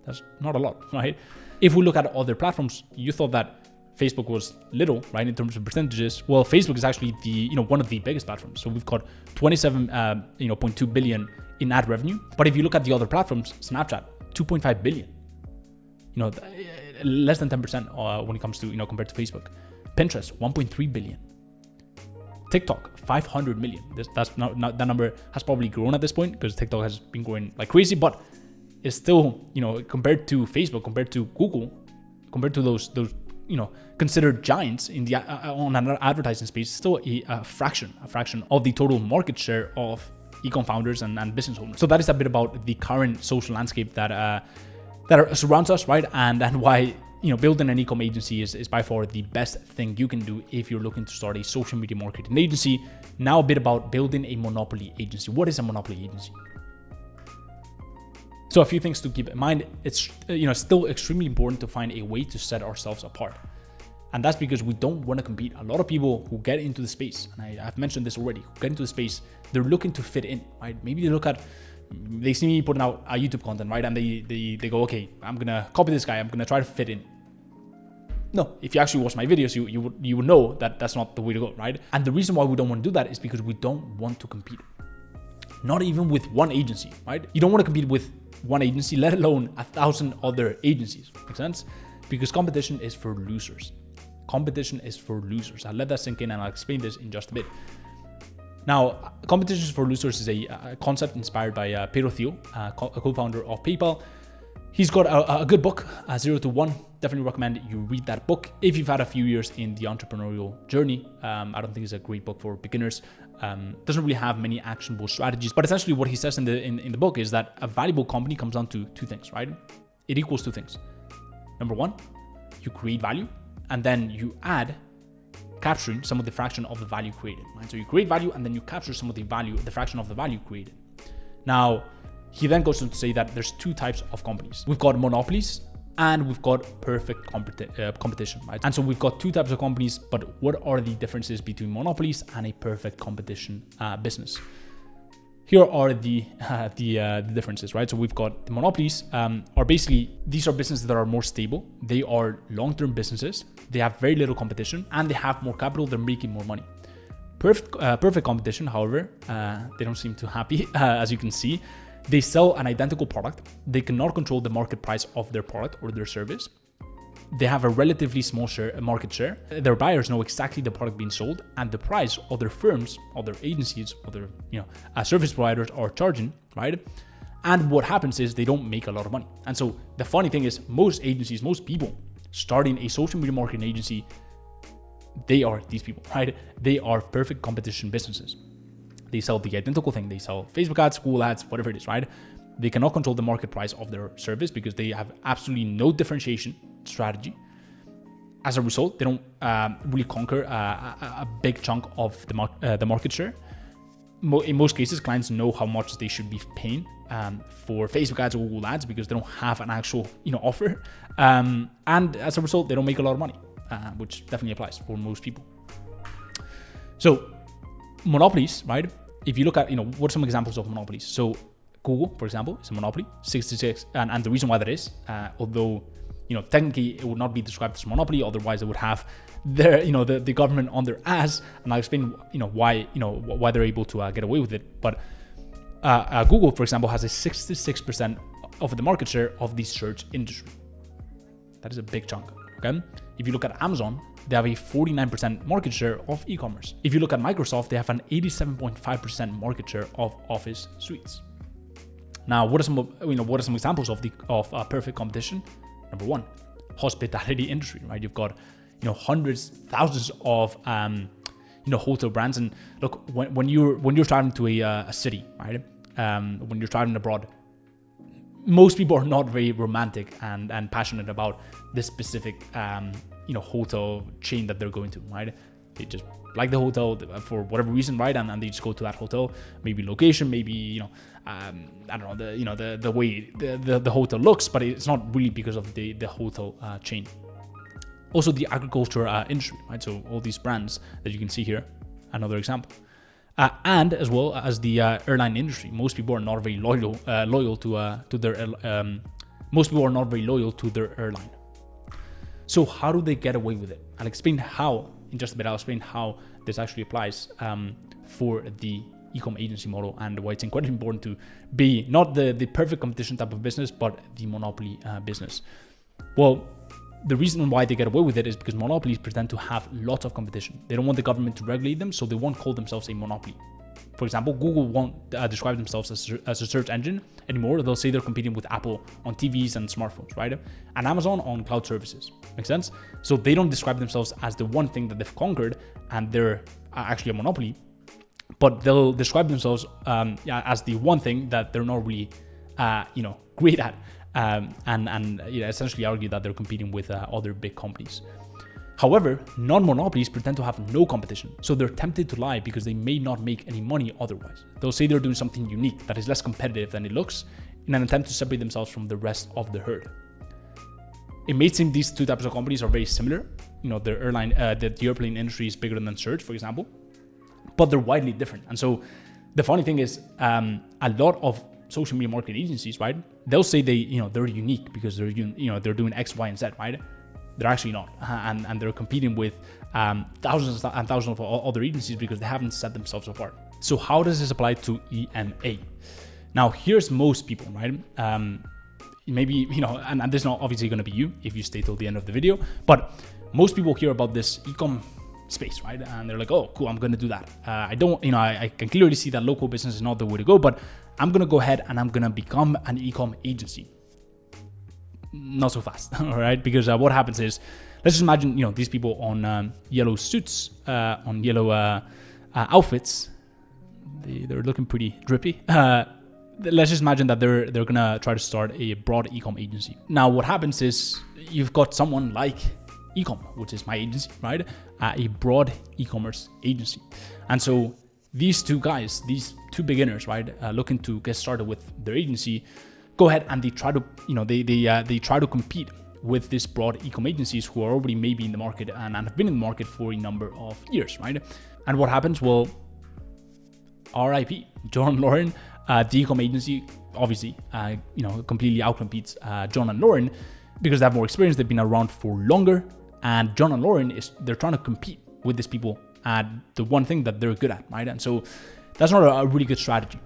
That's not a lot, right? If we look at other platforms, you thought that Facebook was little, right, in terms of percentages. Well, Facebook is actually one of the biggest platforms. So we've got 27.2 billion in ad revenue. But if you look at the other platforms, Snapchat, 2.5 billion. Less than 10% when it comes to compared to Facebook. Pinterest, 1.3 billion. TikTok, 500 million. That number has probably grown at this point because TikTok has been growing like crazy, but it's still compared to Facebook, compared to Google, compared to those considered giants in the online advertising space, still a fraction of the total market share of e-com founders and business owners. So that is a bit about the current social landscape that surrounds us, right? And why building an e-com agency is by far the best thing you can do if you're looking to start a social media marketing agency. Now a bit about building a monopoly agency. What is a monopoly agency? So a few things to keep in mind. It's still extremely important to find a way to set ourselves apart. And that's because we don't want to compete. A lot of people who get into the space, and I've mentioned this already, who get into the space, they're looking to fit in, right? Maybe they see me putting out YouTube content, right? And they go, okay, I'm going to copy this guy. I'm going to try to fit in. No, if you actually watch my videos, you would know that that's not the way to go, right? And the reason why we don't want to do that is because we don't want to compete. Not even with one agency, right? You don't want to compete with one agency, let alone 1,000 other agencies. Make sense? Because competition is for losers. Competition is for losers. I'll let that sink in and I'll explain this in just a bit. Now, competition for losers is a concept inspired by Pedro Thiel, a co-founder of PayPal. He's got a good book, 0 to 1. Definitely recommend you read that book if you've had a few years in the entrepreneurial journey. I don't think it's a great book for beginners. Doesn't really have many actionable strategies, but essentially what he says in the book is that a valuable company comes down to two things, right? It equals two things. Number one, you create value, and then you add capturing some of the fraction of the value created, right? So you create value and then you capture some of the value, the fraction of the value created. Now, he then goes on to say that there's two types of companies. We've got monopolies and we've got perfect competition, right? And so we've got two types of companies, but what are the differences between monopolies and a perfect competition business? Here are the differences, right? So we've got the monopolies are basically, these are businesses that are more stable. They are long-term businesses. They have very little competition and they have more capital. They're making more money. Perfect competition, however, they don't seem too happy, as you can see. They sell an identical product. They cannot control the market price of their product or their service. They have a relatively small market share. Their buyers know exactly the product being sold and the price other firms, other agencies, other service providers are charging, right? And what happens is they don't make a lot of money. And so the funny thing is most agencies, most people starting a social media marketing agency, they are these people, right? They are perfect competition businesses. They sell the identical thing. They sell Facebook ads, Google ads, whatever it is, right? They cannot control the market price of their service because they have absolutely no differentiation strategy. As a result, they don't really conquer a big chunk of the market share. In most cases, clients know how much they should be paying for Facebook ads or Google ads because they don't have an actual offer. And as a result, they don't make a lot of money, which definitely applies for most people. So monopolies, right? If you look at, what are some examples of monopolies? So Google, for example, is a monopoly, 66. And the reason why that is, although, technically it would not be described as a monopoly, otherwise they would have their, the government on their ass. And I'll explain, why they're able to get away with it. But Google, for example, has a 66% of the market share of the search industry. That is a big chunk, okay? If you look at Amazon, they have a 49% market share of e-commerce. If you look at Microsoft, they have an 87.5% market share of Office suites. Now, what are some examples of perfect competition? Number one, hospitality industry, right? You've got hundreds, thousands of hotel brands, and look, when you're traveling to a city, right? When you're traveling abroad, most people are not very romantic and passionate about this specific hotel chain that they're going to, right? They just like the hotel for whatever reason, right? And they just go to that hotel, maybe location, maybe I don't know, the way the hotel looks, but it's not really because of the hotel chain. Also the agriculture industry, right? So all these brands that you can see here, another example. And as well as the airline industry, most people are not very loyal to their most people are not very loyal to their airline. So how do they get away with it? I'll explain how in just a bit. I'll explain how this actually applies for the e-com agency model and why it's incredibly important to be not the perfect competition type of business, but the monopoly business. Well, the reason why they get away with it is because monopolies pretend to have lots of competition. They don't want the government to regulate them, so they won't call themselves a monopoly. For example, Google won't describe themselves as a search engine anymore. They'll say they're competing with Apple on TVs and smartphones, right? And Amazon on cloud services. Make sense? So they don't describe themselves as the one thing that they've conquered and they're actually a monopoly, but they'll describe themselves as the one thing that they're not really, great at. And essentially argue that they're competing with other big companies. However, non-monopolies pretend to have no competition, so they're tempted to lie because they may not make any money otherwise. They'll say they're doing something unique that is less competitive than it looks in an attempt to separate themselves from the rest of the herd. It may seem these two types of companies are very similar. The airplane industry is bigger than search, for example, but they're widely different. And so the funny thing is, a lot of social media marketing agencies, right? They'll say they're unique because they're doing X, Y, and Z, right? They're actually not, and they're competing with thousands and thousands of other agencies because they haven't set themselves apart. So how does this apply to EMA? Now, here's most people, right? Maybe and this is not obviously going to be you if you stay till the end of the video, but most people hear about this e-com space, right? And they're like, oh, cool, I'm going to do that. I can clearly see that local business is not the way to go, but I'm going to go ahead and I'm going to become an e-com agency. Not so fast, all right? Because what happens is, let's just imagine, these people on yellow suits, on yellow outfits. They're looking pretty drippy. Let's just imagine that they're gonna try to start a broad e-com agency. Now, what happens is you've got someone like, Ecom, which is my agency, right? A broad e-commerce agency. And so these two guys, these two beginners, right, looking to get started with their agency, go ahead and they try to, they try to compete with these broad e-com agencies who are already maybe in the market and have been in the market for a number of years, right? And what happens? Well, RIP, John and Lauren, the e-com agency, obviously, completely outcompetes John and Lauren because they have more experience. They've been around for longer, and John and Lauren they're trying to compete with these people at the one thing that they're good at, right? And so that's not a really good strategy.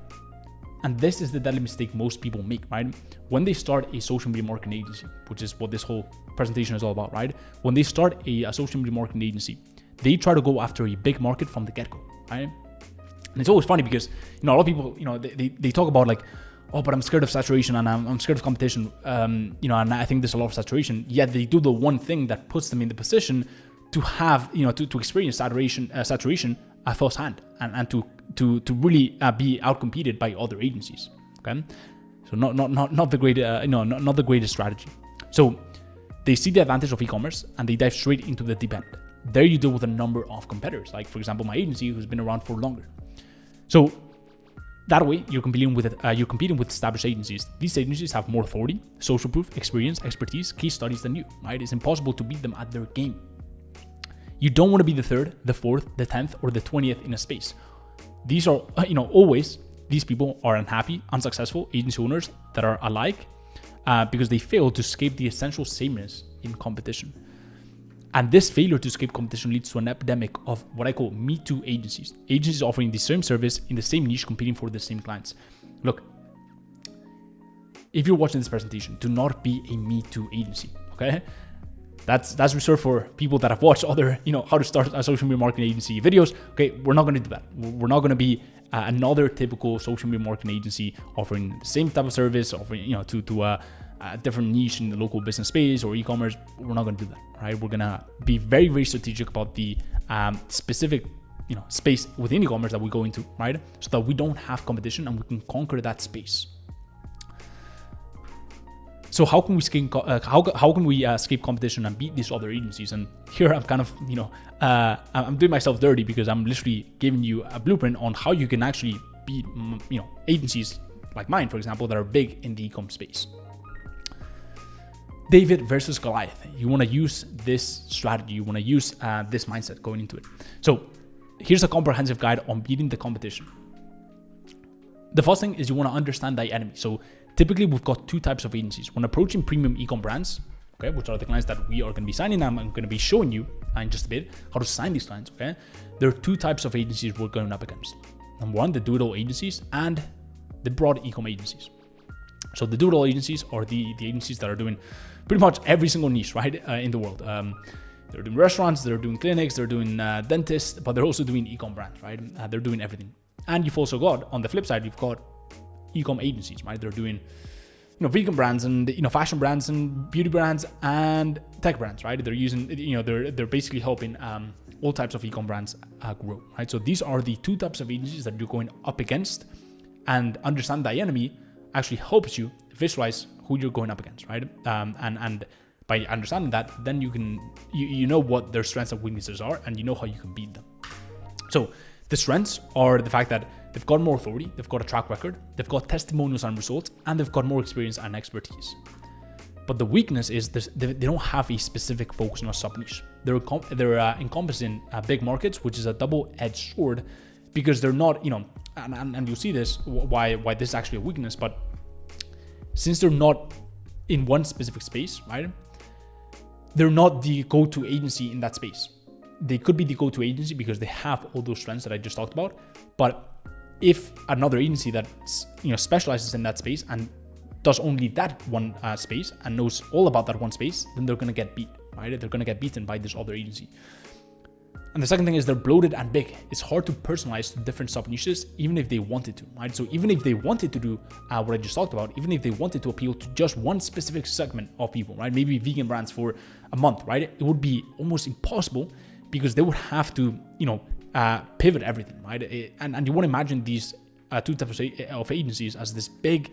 And this is the deadly mistake most people make, right? When they start a social media marketing agency, which is what this whole presentation is all about, right? When they start a social media marketing agency, they try to go after a big market from the get-go, right? And it's always funny because, a lot of people, they talk about like, oh, but I'm scared of saturation and I'm scared of competition, and I think there's a lot of saturation. Yet they do the one thing that puts them in the position to have, to experience saturation at first hand and to really be outcompeted by other agencies. Okay, so not the great, not the greatest strategy. So they see the advantage of e-commerce and they dive straight into the deep end. There you deal with a number of competitors, like for example my agency, who's been around for longer. So that way you're competing with established agencies. These agencies have more authority, social proof, experience, expertise, case studies than you, right? It's impossible to beat them at their game. You don't want to be the 3rd, the 4th, the 10th, or the 20th in a space. These are, always, these people are unhappy, unsuccessful agency owners that are alike because they fail to escape the essential sameness in competition. And this failure to escape competition leads to an epidemic of what I call Me Too agencies. Agencies offering the same service in the same niche, competing for the same clients. Look, if you're watching this presentation, do not be a Me Too agency, okay? That's reserved for people that have watched other, how to start a social media marketing agency videos. Okay, we're not going to do that. We're not going to be another typical social media marketing agency offering the same type of service, offering, to a different niche in the local business space or e-commerce. We're not going to do that, right? We're going to be very, very strategic about the specific, space within e-commerce that we go into, right? So that we don't have competition and we can conquer that space. So how can we escape competition and beat these other agencies? And here I'm kind of, I'm doing myself dirty because I'm literally giving you a blueprint on how you can actually beat, agencies like mine, for example, that are big in the e-com space. David versus Goliath. You want to use this strategy. You want to use this mindset going into it. So here's a comprehensive guide on beating the competition. The first thing is you want to understand thy enemy. So typically we've got two types of agencies. When approaching premium e-com brands, okay, which are the clients that we are going to be signing, I'm going to be showing you in just a bit how to sign these clients, okay? There are two types of agencies we're going up against. Number one, the do-it-all agencies and the broad e-com agencies. So the do-it-all agencies are the agencies that are doing pretty much every single niche, right, in the world. They're doing restaurants, they're doing clinics, they're doing dentists, but they're also doing e-com brands, right? They're doing everything. And you've also got, on the flip side, you've got e-com agencies, right? They're doing, vegan brands and, fashion brands and beauty brands and tech brands, right? They're using, they're basically helping all types of e-com brands grow, right? So these are the two types of agencies that you're going up against, and understand thy enemy actually helps you visualize who you're going up against, right? And by understanding that, then you can, you know what their strengths and weaknesses are, and you know how you can beat them. So the strengths are the fact that they've got more authority, they've got a track record, they've got testimonials and results, and they've got more experience and expertise. But the weakness is they don't have a specific focus on a sub-niche. They're encompassing big markets, which is a double-edged sword, because they're not, and you'll see this, why this is actually a weakness, but since they're not in one specific space, right? They're not the go-to agency in that space. They could be the go-to agency because they have all those strengths that I just talked about. But if another agency that specializes in that space and does only that one space and knows all about that one space, then they're going to get beat, right? They're going to get beaten by this other agency. And the second thing is they're bloated and big. It's hard to personalize to different sub-niches, even if they wanted to, right? So even if they wanted to do what I just talked about, even if they wanted to appeal to just one specific segment of people, right? Maybe vegan brands for a month, right? It would be almost impossible because they would have to, pivot everything, right? And you want to imagine these two types of agencies as this big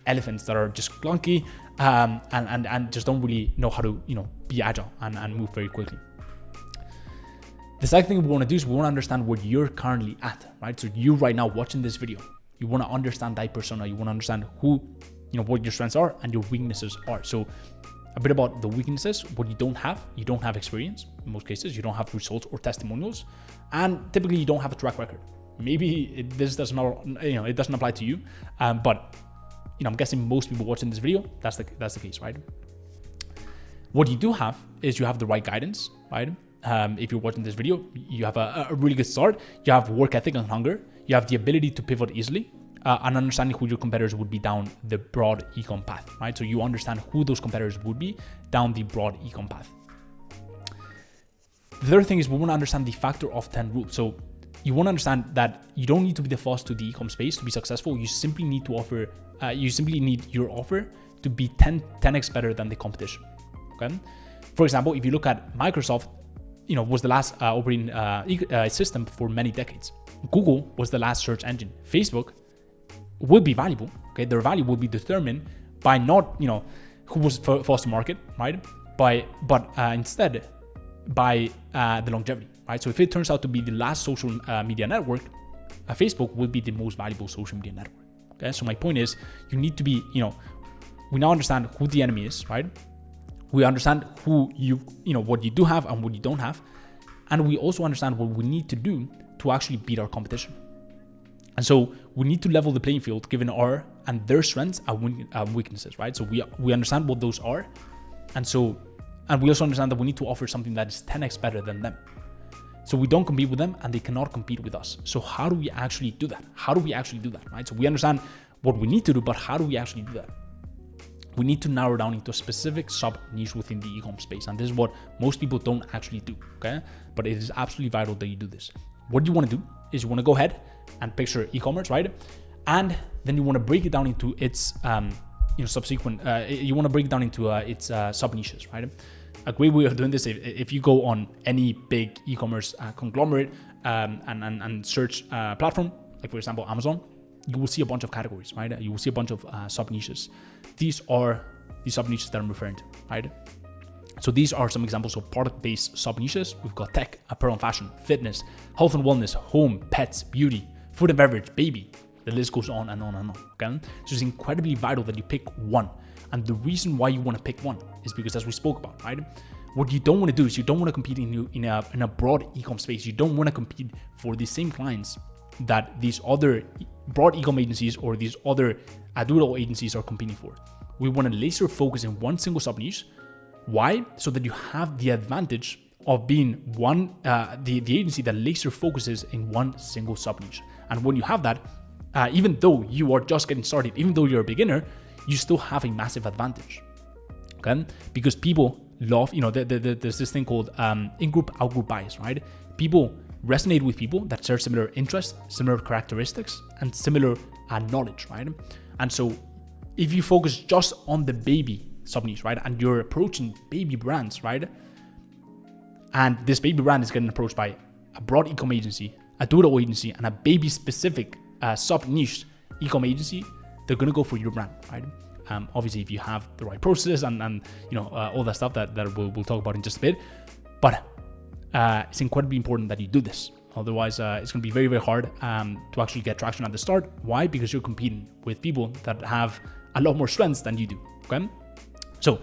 elephants that are just clunky and just don't really know how to be agile and move very quickly. The second thing we want to do is we want to understand where you're currently at, right? So you right now watching this video, you want to understand that persona. You want to understand who, what your strengths are and your weaknesses are. So a bit about the weaknesses: what you don't have experience. In most cases, you don't have results or testimonials, and typically you don't have a track record. Maybe this does not, it doesn't apply to you, but I'm guessing most people watching this video, that's the case, right? What you do have is you have the right guidance, right? If you're watching this video, you have a really good start. You have work ethic and hunger. You have the ability to pivot easily, and understanding who your competitors would be down the broad e-com path, right? So you understand who those competitors would be down the broad e-com path. The third thing is we want to understand the factor of 10 rule. So you want to understand that you don't need to be the first to the e-com space to be successful. You simply need to offer, your offer to be 10x better than the competition. Okay. For example, if you look at Microsoft, was the last operating system for many decades. Google was the last search engine. Facebook will be valuable. Okay, their value will be determined by not who was first to market, right? But instead by the longevity, right? So if it turns out to be the last social media network, Facebook will be the most valuable social media network. Okay, so my point is, you need to be, we now understand who the enemy is, right? We understand who what you do have and what you don't have, and we also understand what we need to do to actually beat our competition. And so we need to level the playing field given our and their strengths and weaknesses, right? So we understand what those are, and we also understand that we need to offer something that is 10x better than them. So we don't compete with them and they cannot compete with us. So how do we actually do that? Right? So we understand what we need to do, but how do we actually do that? We need to narrow down into a specific sub niche within the e-com space. And this is what most people don't actually do, okay? But it is absolutely vital that you do this. What you want to do is you want to go ahead and picture e-commerce, right? And then you want to break it down into its, subsequent, you want to break it down into its sub niches, right? A great way of doing this, if you go on any big e-commerce conglomerate and search platform, like for example, Amazon, you will see a bunch of categories, right? You will see a bunch of sub niches. These are the sub niches that I'm referring to, right? So these are some examples of product-based sub niches. We've got tech, apparel and fashion, fitness, health and wellness, home, pets, beauty, food and beverage, baby. The list goes on and on and on, okay? So it's incredibly vital that you pick one. And the reason why you want to pick one is because, as we spoke about, right? What you don't want to do is you don't want to compete in a broad e-com space. You don't want to compete for the same clients that these other broad e-com agencies or these other do-it-all agencies are competing for. We want to laser focus in one single sub niche. Why? So that you have the advantage of being the agency that laser focuses in one single sub niche. And when you have that, even though you are just getting started, even though you're a beginner, you still have a massive advantage. Okay? Because people love, there's this thing called in-group, out-group bias, right? People resonate with people that share similar interests, similar characteristics, and similar knowledge, right? And so if you focus just on the baby sub-niche, right, and you're approaching baby brands, right, and this baby brand is getting approached by a broad e-com agency, a do-it-all agency, and a baby-specific sub-niche e-com agency, they're going to go for your brand, right? Obviously, if you have the right processes and all that stuff that we'll talk about in just a bit, but it's incredibly important that you do this. Otherwise, it's going to be very, very hard to actually get traction at the start. Why? Because you're competing with people that have a lot more strengths than you do. Okay, so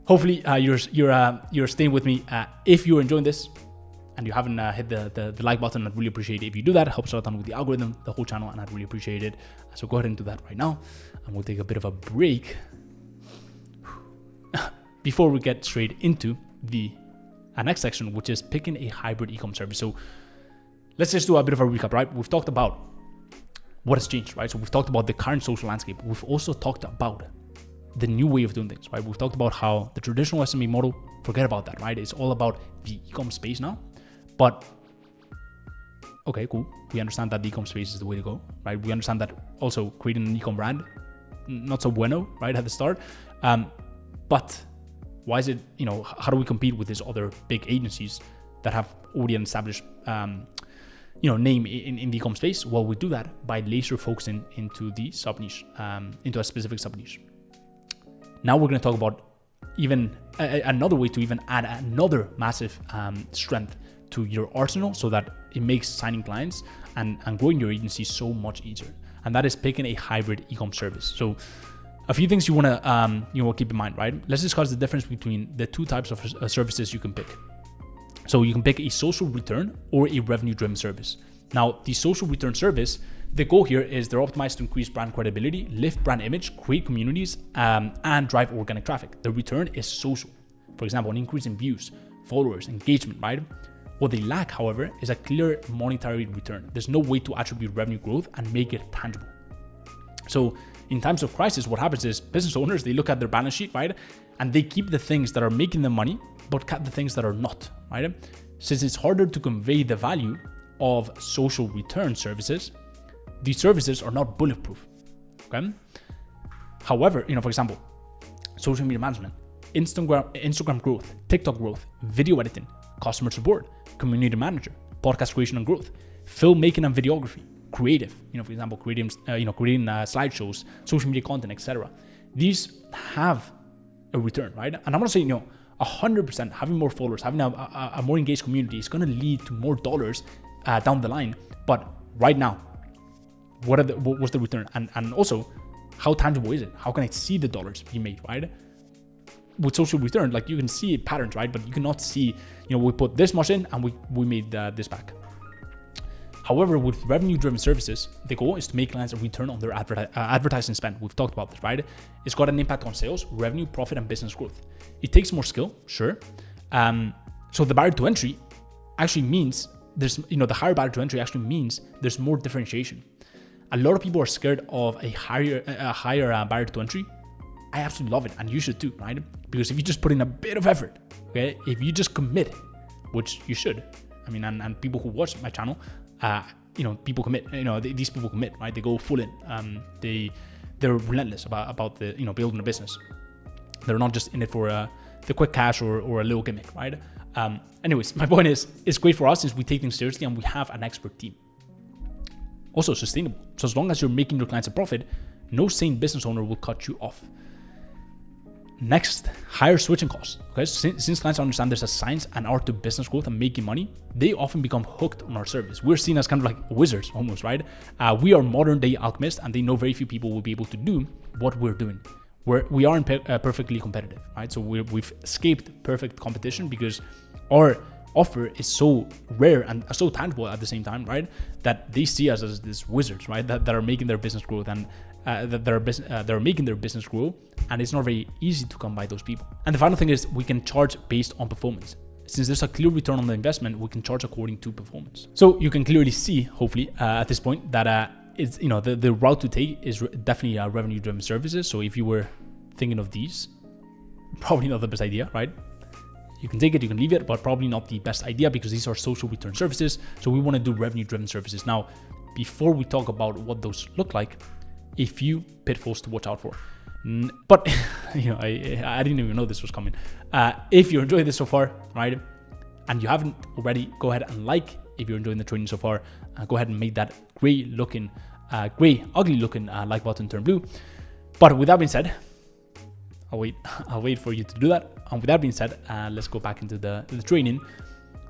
hopefully you're staying with me. If you're enjoying this and you haven't hit the like button, I'd really appreciate it if you do that. It helps out with the algorithm, the whole channel, and I'd really appreciate it. So go ahead and do that right now, and we'll take a bit of a break before we get straight into the next section, which is picking a hybrid e-com service. So let's just do a bit of a recap, right? We've talked about what has changed, right? So we've talked about the current social landscape. We've also talked about the new way of doing things, right? We've talked about how the traditional SMMA model, forget about that, right? It's all about the e-com space now. But okay, cool. We understand that the e-com space is the way to go, right? We understand that also creating an e-com brand, not so bueno, right, at the start. But why is it, how do we compete with these other big agencies that have already an established, name in the e-com space? Well, we do that by laser focusing into the sub niche, into a specific sub niche. Now we're going to talk about even another way to even add another massive strength to your arsenal, so that it makes signing clients and growing your agency so much easier. And that is picking a hybrid e-com service. So a few things you want to keep in mind, right? Let's discuss the difference between the two types of services you can pick. So you can pick a social return or a revenue-driven service. Now, the social return service, the goal here is they're optimized to increase brand credibility, lift brand image, create communities, and drive organic traffic. The return is social. For example, an increase in views, followers, engagement, right? What they lack, however, is a clear monetary return. There's no way to attribute revenue growth and make it tangible. So in times of crisis, what happens is business owners, they look at their balance sheet, right? And they keep the things that are making them money, but cut the things that are not, right? Since it's harder to convey the value of social return services, these services are not bulletproof, okay? However, for example, social media management, Instagram growth, TikTok growth, video editing, customer support, community manager, podcast creation and growth, filmmaking and videography, creative, for example, creating slideshows, social media content, etc. These have a return, right? And I'm gonna say, 100% having more followers, having a more engaged community is gonna lead to more dollars down the line. But right now, what's the return? And also, how tangible is it? How can I see the dollars be made, right? With social return, like you can see patterns, right? But you cannot see, we put this much in and we made this back. However, with revenue-driven services, the goal is to make clients a return on their advertising spend. We've talked about this, right? It's got an impact on sales, revenue, profit, and business growth. It takes more skill, sure. So the barrier to entry actually means the higher barrier to entry actually means there's more differentiation. A lot of people are scared of a higher barrier to entry. I absolutely love it, and you should too, right? Because if you just put in a bit of effort, okay, if you just commit, which you should, and people who watch my channel, people commit. These people commit, right? They go full in. They're relentless about the building a business. They're not just in it for the quick cash or a little gimmick, right? Anyways, my point is, it's great for us since we take things seriously and we have an expert team. Also sustainable. So as long as you're making your clients a profit, no sane business owner will cut you off. Next, higher switching costs. Okay, since clients understand there's a science and art to business growth and making money, they often become hooked on our service. We're seen as kind of like wizards almost, right? We are modern day alchemists, and they know very few people will be able to do what we're doing. We aren't perfectly competitive, right? So we've escaped perfect competition because our offer is so rare and so tangible at the same time, right? That they see us as these wizards, right? That are making their business growth and that they're making their business grow, and it's not very easy to come by those people. And the final thing is we can charge based on performance. Since there's a clear return on the investment, we can charge according to performance. So you can clearly see, hopefully, at this point that it's the route to take is definitely revenue-driven services. So if you were thinking of these, probably not the best idea, right? You can take it, you can leave it, but probably not the best idea because these are social return services. So we want to do revenue-driven services. Now, before we talk about what those look like, a few pitfalls to watch out for. But I didn't even know this was coming. If you're enjoying this so far, right, and you haven't already, go ahead and like. If you're enjoying the training so far, go ahead and make that ugly looking like button turn blue. But with that being said, I'll wait for you to do that. And with that being said, let's go back into the training.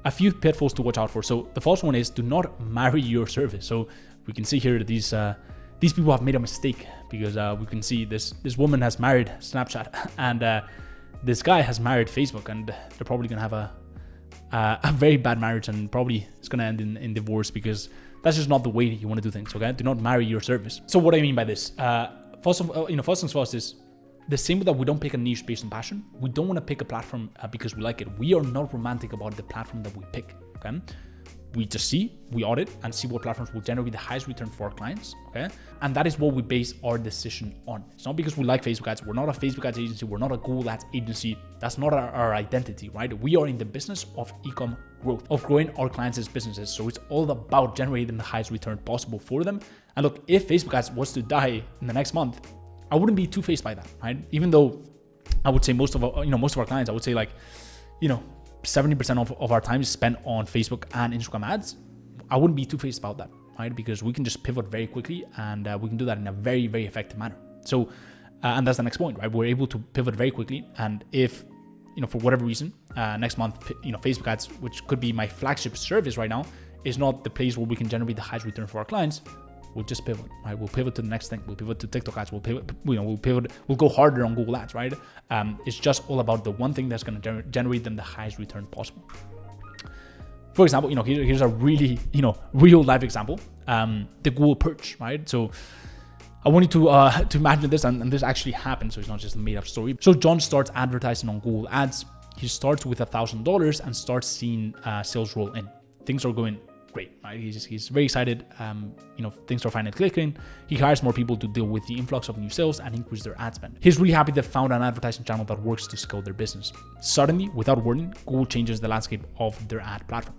A few pitfalls to watch out for. So the first one is do not marry your service. So we can see here that these people have made a mistake because we can see this woman has married Snapchat and this guy has married Facebook, and they're probably gonna have a very bad marriage, and probably it's gonna end in divorce because that's just not the way you want to do things. Okay, do not marry your service. So what I mean by this, first things first is the same that we don't pick a niche based on passion. We don't want to pick a platform because we like it. We are not romantic about the platform that we pick. Okay. We just we audit and see what platforms will generate the highest return for our clients, okay? And that is what we base our decision on. It's not because we like Facebook ads. We're not a Facebook ads agency. We're not a Google ads agency. That's not our identity, right? We are in the business of e-com growth, of growing our clients' businesses. So it's all about generating the highest return possible for them. And look, if Facebook ads was to die in the next month, I wouldn't be too phased by that, right? Even though I would say most of our clients, I would say 70% of our time is spent on Facebook and Instagram ads. I wouldn't be too-faced about that, right? Because we can just pivot very quickly, and we can do that in a very, very effective manner. So, and that's the next point, right? We're able to pivot very quickly. And if, for whatever reason, next month, Facebook ads, which could be my flagship service right now, is not the place where we can generate the highest return for our clients, we'll just pivot, right? We'll pivot to the next thing. We'll pivot to TikTok ads. We'll pivot, we'll go harder on Google ads, right? It's just all about the one thing that's going to generate them the highest return possible. For example, here's a really, real life example, the Google Perch, right? So I want you to imagine this, and this actually happened, so it's not just a made up story. So John starts advertising on Google ads. He starts with $1,000 and starts seeing sales roll in. Things are going great, right? He's very excited. Things are finally clicking. He hires more people to deal with the influx of new sales and increase their ad spend. He's really happy they found an advertising channel that works to scale their business. Suddenly, without warning, Google changes the landscape of their ad platform.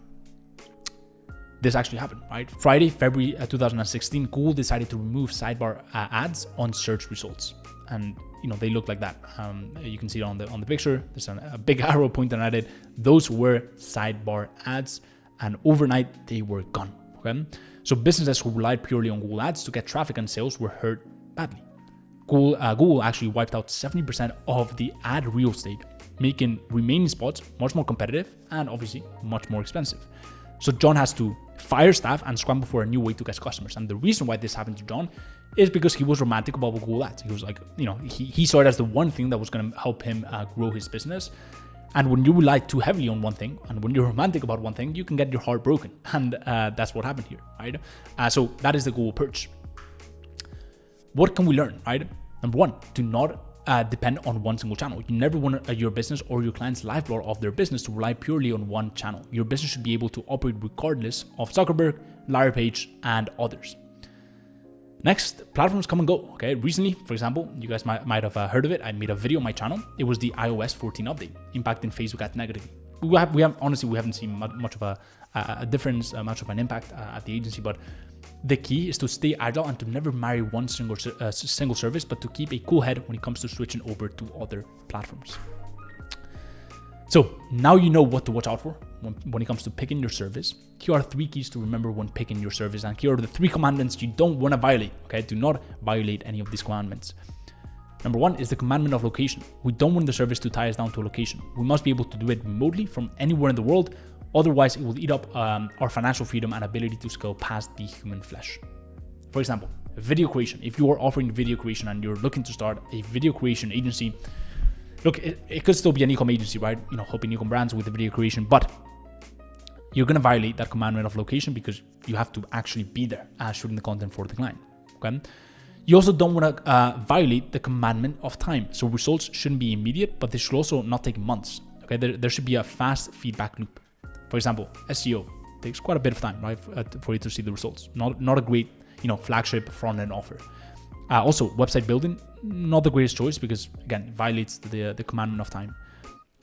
This actually happened, right? Friday, February 2016, Google decided to remove sidebar ads on search results. And they look like that. You can see it on the picture. There's a big arrow pointing at it. Those were sidebar ads, and overnight they were gone. Okay, so businesses who relied purely on Google ads to get traffic and sales were hurt badly. Google actually wiped out 70% of the ad real estate, making remaining spots much more competitive and obviously much more expensive. So John has to fire staff and scramble for a new way to get customers. And the reason why this happened to John is because he was romantic about Google ads. He was like, he saw it as the one thing that was going to help him grow his business. And when you rely too heavily on one thing, and when you're romantic about one thing, you can get your heart broken. And that's what happened here, right? So that is the Google Perch. What can we learn, right? Number one, do not depend on one single channel. You never want your business or your client's lifeblood of their business to rely purely on one channel. Your business should be able to operate regardless of Zuckerberg, Larry Page, and others. Next, platforms come and go. Okay, recently, for example, you guys might have heard of it. I made a video on my channel. It was the iOS 14 update impacting Facebook ads negatively. We haven't seen much of a difference, much of an impact at the agency, but the key is to stay agile and to never marry one single service, but to keep a cool head when it comes to switching over to other platforms. So now you know what to watch out for when it comes to picking your service. Here are 3 keys to remember when picking your service, and here are the 3 commandments you don't want to violate. Okay, do not violate any of these commandments. Number 1 is the commandment of location. We don't want the service to tie us down to a location. We must be able to do it remotely from anywhere in the world. Otherwise, it will eat up our financial freedom and ability to scale past the human flesh. For example, video creation. If you are offering video creation and you're looking to start a video creation agency, look, it could still be an e-com agency, right? Helping e-com brands with the video creation, but you're going to violate that commandment of location because you have to actually be there shooting the content for the client. Okay. You also don't want to violate the commandment of time. So results shouldn't be immediate, but they should also not take months. Okay. There should be a fast feedback loop. For example, SEO takes quite a bit of time, right, for you to see the results. Not a great, flagship front-end offer. Also, website building, not the greatest choice because, again, it violates the commandment of time.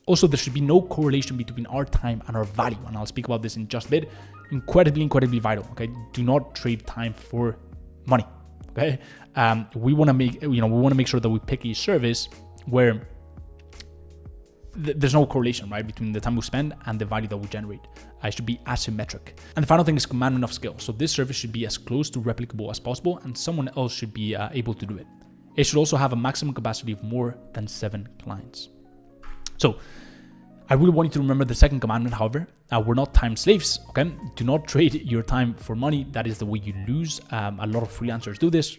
Also, there should be no correlation between our time and our value, and I'll speak about this in just a bit. Incredibly vital. Okay, do not trade time for money. Okay, we want to make sure that we pick a service where there's no correlation, right, between the time we spend and the value that we generate. It should be asymmetric. And the final thing is commandment of scale. So this service should be as close to replicable as possible, and someone else should be able to do it. It should also have a maximum capacity of more than 7 clients. So I really want you to remember the second commandment, however. We're not time slaves, okay? Do not trade your time for money. That is the way you lose. A lot of freelancers do this,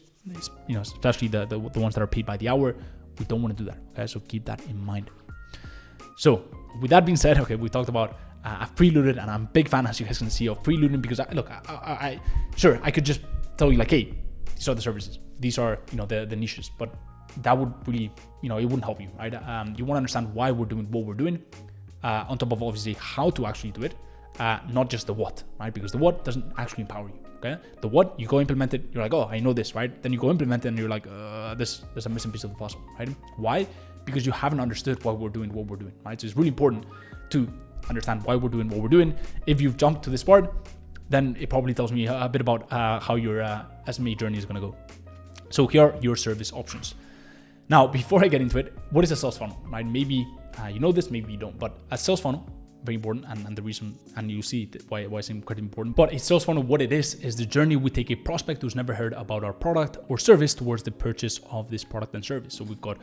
especially the ones that are paid by the hour. We don't want to do that, okay? So keep that in mind. So with that being said, okay, we talked about I've preluded, and I'm a big fan, as you guys can see, of preluding because I could just tell you like, hey, these are the services, these are the niches, but that would really it wouldn't help you, right? You want to understand why we're doing what we're doing, on top of obviously how to actually do it, not just the what, right? Because the what doesn't actually empower you. Okay, the what, you go implement it, you're like, oh, I know this, right? Then you go implement it and you're like, there's a missing piece of the puzzle, right? Why? Because you haven't understood why we're doing what we're doing, right? So it's really important to understand why we're doing what we're doing. If you've jumped to this part, then it probably tells me a bit about how your SMMA journey is going to go. So here are your service options. Now, before I get into it, what is a sales funnel, right? Maybe you know this, maybe you don't, but a sales funnel very important, and the reason, and you see why it's incredibly important. But a sales funnel, what it is the journey we take a prospect who's never heard about our product or service towards the purchase of this product and service. So we've got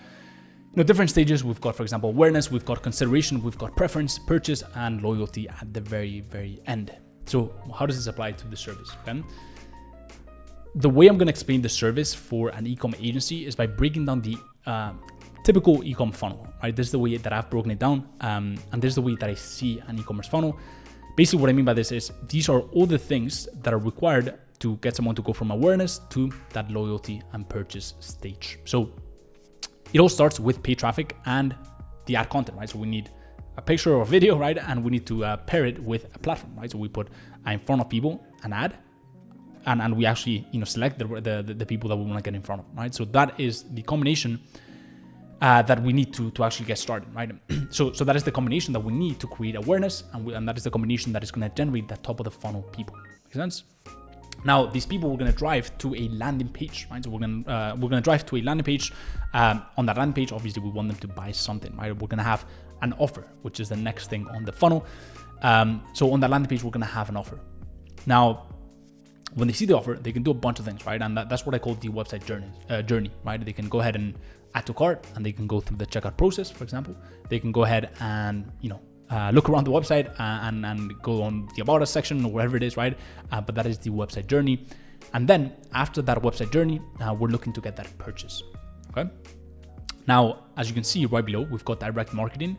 different stages. We've got, for example, awareness, we've got consideration, we've got preference, purchase, and loyalty at the very, very end. So how does this apply to the service? Okay? The way I'm going to explain the service for an e-com agency is by breaking down the typical e-com funnel, right? This is the way that I've broken it down, and this is the way that I see an e-commerce funnel. Basically, what I mean by this is these are all the things that are required to get someone to go from awareness to that loyalty and purchase stage. So it all starts with paid traffic and the ad content, right? So we need a picture or video, right? And we need to pair it with a platform, right? So we put in front of people an ad, and we actually select the people that we want to get in front of, right? So that is the combination that we need to actually get started, right? So that is the combination that we need to create awareness, and that is the combination that is going to generate that top of the funnel people. Make sense? Now, these people we're going to drive to a landing page, right? So we're going to drive to a landing page. On that landing page, obviously, we want them to buy something, right? We're going to have an offer, which is the next thing on the funnel. So on that landing page, we're going to have an offer. Now, when they see the offer, they can do a bunch of things, right? And that's what I call the website journey, right? They can go ahead and add to cart, and they can go through the checkout process, for example. They can go ahead and look around the website and go on the About Us section or wherever it is, right? But that is the website journey. And then after that website journey, we're looking to get that purchase, okay? Now, as you can see right below, we've got direct marketing.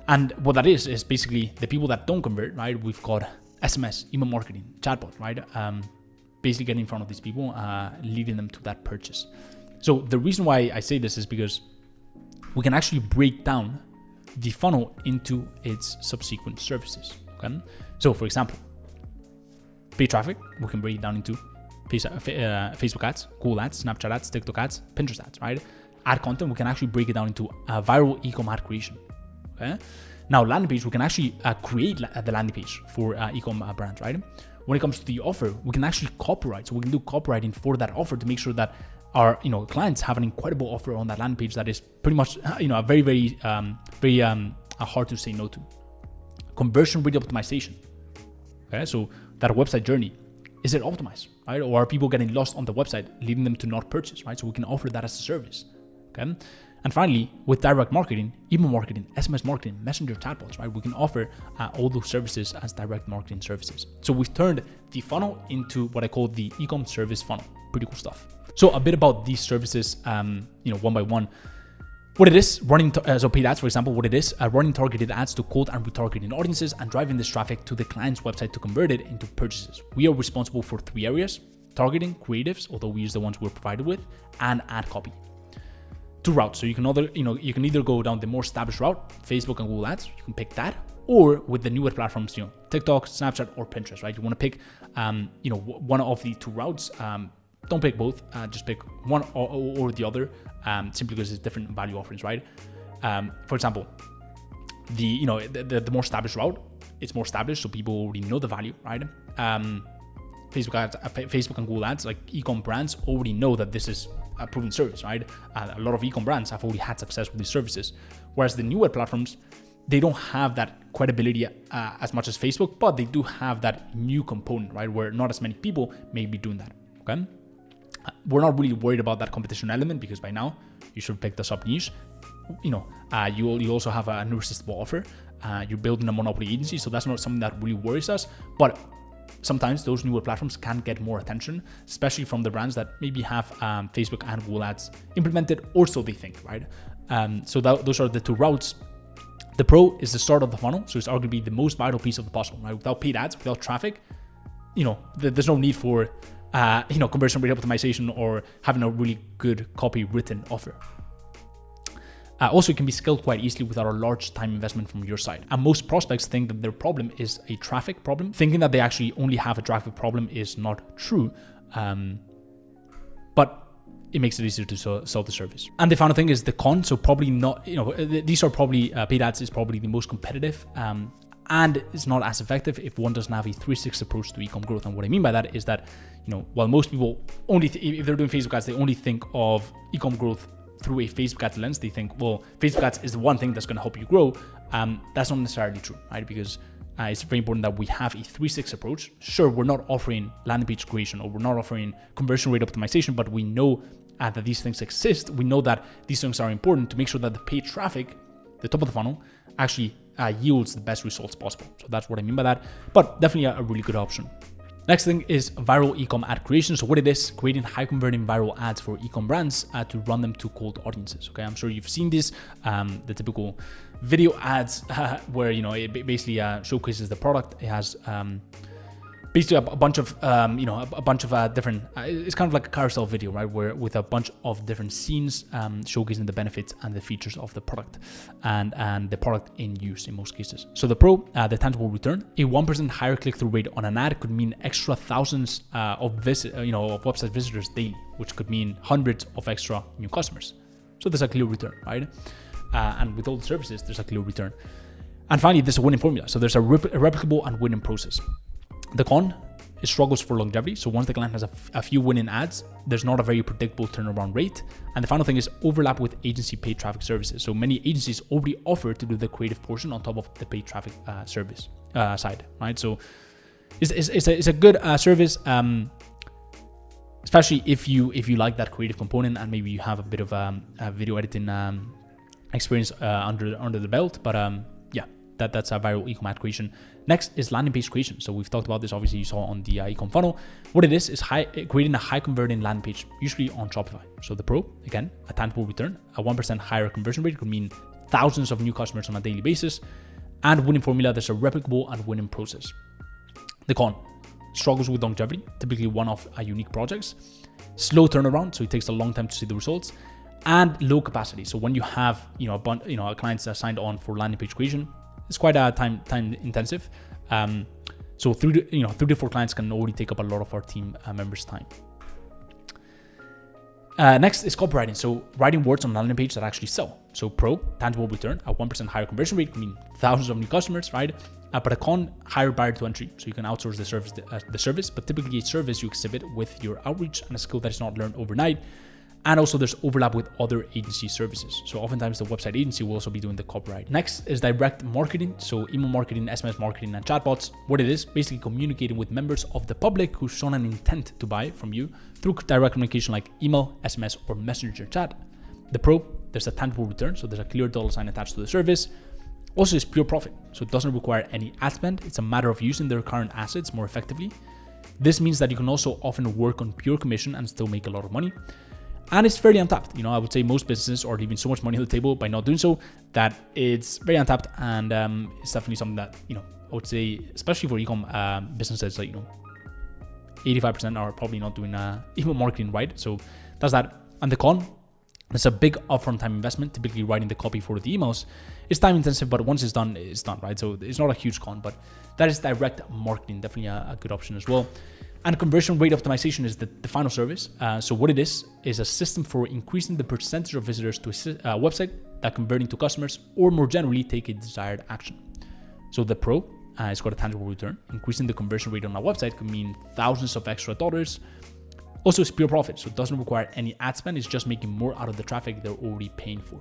And what that is basically the people that don't convert, right? We've got SMS, email marketing, chatbot, right? Basically getting in front of these people, leading them to that purchase. So the reason why I say this is because we can actually break down the funnel into its subsequent services, okay? So for example, paid traffic, we can break it down into Facebook ads, Google ads, Snapchat ads, TikTok ads, Pinterest ads, right? Ad content, we can actually break it down into viral e-com ad creation, okay? Now, landing page, we can actually create the landing page for e-com brands, right? When it comes to the offer, we can actually copyright. So we can do copywriting for that offer to make sure that our clients have an incredible offer on that landing page that is pretty much a very hard to say no to. Conversion rate optimization. Okay, so that website journey, is it optimized, right? Or are people getting lost on the website, leading them to not purchase, right? So we can offer that as a service. Okay. And finally, with direct marketing, email marketing, SMS marketing, messenger chatbots, right? We can offer all those services as direct marketing services. So we've turned the funnel into what I call the e-com service funnel. Pretty cool stuff. So a bit about these services, one by one. What it is, so paid ads, for example, what it is, running targeted ads to cold and retargeting audiences and driving this traffic to the client's website to convert it into purchases. We are responsible for 3 areas: targeting, creatives, although we use the ones we're provided with, and ad copy. 2 routes. So you can either go down the more established route, Facebook and Google ads, you can pick that, or with the newer platforms, TikTok, Snapchat, or Pinterest, right? You want to pick, one of the 2 routes. Don't pick both, just pick one or the other, simply because it's different value offerings, right? For example, the more established route, it's more established, so people already know the value, right? Facebook ads, Facebook and Google ads, like e-com brands already know that this is a proven service, right? A lot of e-com brands have already had success with these services. Whereas the newer platforms, they don't have that credibility as much as Facebook, but they do have that new component, right? Where not as many people may be doing that, okay? We're not really worried about that competition element because by now you should pick the sub niche. You also have an irresistible offer. You're building a monopoly agency, so that's not something that really worries us. But sometimes those newer platforms can get more attention, especially from the brands that maybe have Facebook and Google ads implemented, or so they think, right? So those are the 2 routes. The pro is the start of the funnel, so it's arguably the most vital piece of the puzzle, right? Without paid ads, without traffic, there's no need for conversion rate optimization or having a really good copy-written offer. Also, it can be scaled quite easily without a large time investment from your side. And most prospects think that their problem is a traffic problem. Thinking that they actually only have a traffic problem is not true, but it makes it easier to sell the service. And the final thing is the con. So probably not, these are probably, paid ads is probably the most competitive, and it's not as effective if one doesn't have a 360 approach to e-com growth. And what I mean by that is that, while most people only, if they're doing Facebook ads, they only think of e-com growth through a Facebook ads lens. They think, well, Facebook ads is the one thing that's going to help you grow. That's not necessarily true, right? Because it's very important that we have a 3-6 approach. Sure, we're not offering landing page creation or we're not offering conversion rate optimization, but we know that these things exist. We know that these things are important to make sure that the paid traffic, the top of the funnel, actually yields the best results possible. So that's what I mean by that, but definitely a really good option. Next thing is viral e-com ad creation. So what it is, creating high converting viral ads for e-com brands to run them to cold audiences. Okay, I'm sure you've seen this, the typical video ads where, you know, it basically showcases the product. It has basically a bunch of different, it's kind of like a carousel video, right? Where with a bunch of different scenes showcasing the benefits and the features of the product and the product in use in most cases. So the pro, the tangible return, a 1% higher click-through rate on an ad could mean extra thousands of website visitors daily, which could mean hundreds of extra new customers. So there's a clear return, right? And with all the services, there's a clear return. And finally, there's a winning formula. So there's a replicable and winning process. The con, it struggles for longevity. So once the client has a few winning ads, there's not a very predictable turnaround rate. And the final thing is overlap with agency paid traffic services. So many agencies already offer to do the creative portion on top of the paid traffic service side, right? So it's a good service, especially if you like that creative component and maybe you have a bit of a video editing experience under the belt. But yeah, that's a viral e-com ad creation. Next is landing page creation. So we've talked about this, obviously you saw on the e-com funnel. What it is creating a high converting landing page, usually on Shopify. So the pro, again, a tangible return, a 1% higher conversion rate could mean thousands of new customers on a daily basis. And winning formula, there's a replicable and winning process. The con, struggles with longevity, typically one-off unique projects, slow turnaround, so it takes a long time to see the results, and low capacity. So when you have a clients that signed on for landing page creation, it's quite time intensive. So 3 to 4 clients can already take up a lot of our team members' time. Next is copywriting. So writing words on a landing page that actually sell. So pro, tangible return, a 1% higher conversion rate, I mean thousands of new customers, right? But a con, higher barrier to entry. So you can outsource the service, but typically a service you exhibit with your outreach and a skill that is not learned overnight. And also there's overlap with other agency services. So oftentimes the website agency will also be doing the copyright. Next is direct marketing. So email marketing, SMS marketing, and chatbots. What it is, basically communicating with members of the public who've shown an intent to buy from you through direct communication like email, SMS, or messenger chat. The pro, there's a tangible return. So there's a clear dollar sign attached to the service. Also it's pure profit. So it doesn't require any ad spend. It's a matter of using their current assets more effectively. This means that you can also often work on pure commission and still make a lot of money. And it's fairly untapped. I would say most businesses are leaving so much money on the table by not doing so that it's very untapped. And it's definitely something that, I would say, especially for e-com businesses, like, 85% are probably not doing email marketing right. So that's that. And the con, it's a big upfront time investment, typically writing the copy for the emails. It's time intensive, but once it's done, right? So it's not a huge con, but that is direct marketing, definitely a good option as well. And conversion rate optimization is the final service. So what it is a system for increasing the percentage of visitors to a website that convert into customers or more generally take a desired action. So the pro, it's got a tangible return. Increasing the conversion rate on a website could mean thousands of extra dollars. Also, it's pure profit, so it doesn't require any ad spend. It's just making more out of the traffic they're already paying for.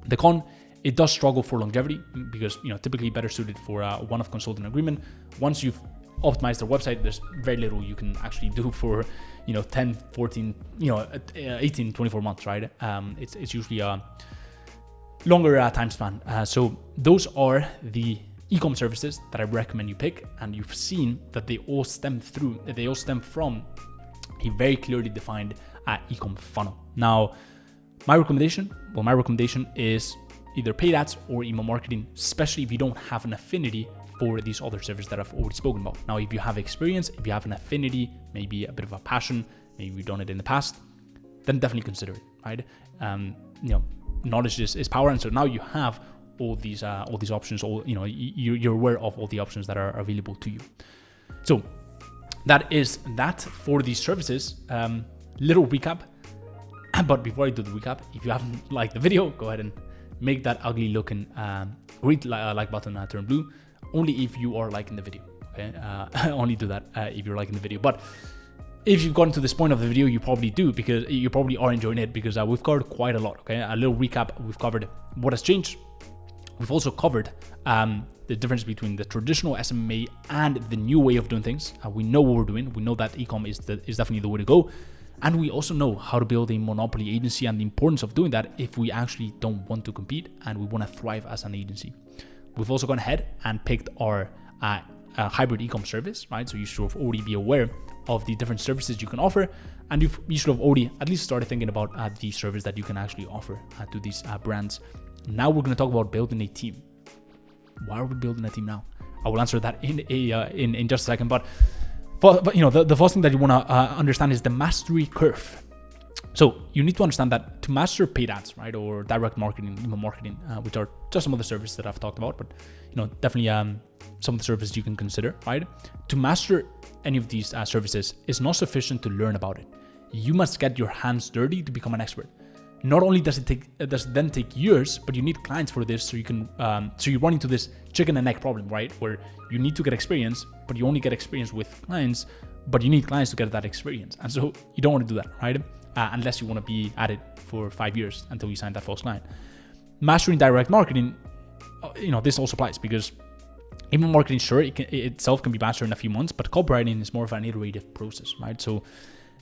The con, it does struggle for longevity because, typically better suited for a one-off consulting agreement. Once you've optimize their website, there's very little you can actually do for 10, 14, 18, 24 months, right? It's usually a longer time span. So those are the e-com services that I recommend you pick, and you've seen that they all stem from a very clearly defined e-com funnel. Now, my recommendation is either paid ads or email marketing, especially if you don't have an affinity for these other services that I've already spoken about. Now, if you have experience, if you have an affinity, maybe a bit of a passion, maybe you've done it in the past, then definitely consider it, right? Knowledge is power, and so now you have all these options. You're aware of all the options that are available to you. So that is that for these services. Little recap, but before I do the recap, if you haven't liked the video, go ahead and make that ugly looking green like button turn blue. Only if you are liking the video, okay? Only do that if you're liking the video. But if you've gotten to this point of the video, you probably do, because you probably are enjoying it, because we've covered quite a lot, okay? A little recap, we've covered what has changed, We've also covered the difference between the traditional SMMA and the new way of doing things. We know what we're doing. We know that e-com is definitely the way to go. And we also know how to build a monopoly agency and the importance of doing that if we actually don't want to compete and we want to thrive as an agency. We've also gone ahead and picked our hybrid e-com service, right? So you should have already be aware of the different services you can offer, and you should have already at least started thinking about the service that you can actually offer to these brands. Now we're going to talk about building a team. Why are we building a team now? I will answer that in just a second. But the first thing that you want to understand is the mastery curve. So you need to understand that to master paid ads, right, or direct marketing, email marketing, which are just some of the services that I've talked about, but definitely some of the services you can consider, right? To master any of these services is not sufficient to learn about it. You must get your hands dirty to become an expert. Not only does it then take years, but you need clients for this, so you can so you run into this chicken and egg problem, right? Where you need to get experience, but you only get experience with clients, but you need clients to get that experience, and so you don't want to do that, right? Unless you want to be at it for 5 years until you sign that first client. Mastering direct marketing, this also applies because email marketing, sure, itself can be mastered in a few months, but copywriting is more of an iterative process, right? So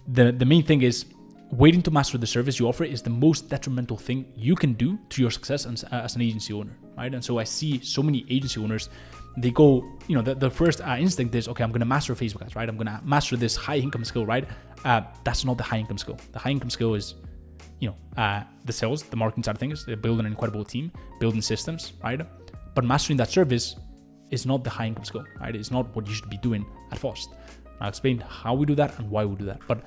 the main thing is waiting to master the service you offer is the most detrimental thing you can do to your success as an agency owner, right? And so I see so many agency owners, they go, the first instinct is, okay, I'm going to master Facebook ads, right? I'm going to master this high income skill, right? That's not the high income skill. The high income skill is, the sales, the marketing side of things, building an incredible team, building systems, right? But mastering that service is not the high income skill, right? It's not what you should be doing at first. I'll explain how we do that and why we do that. But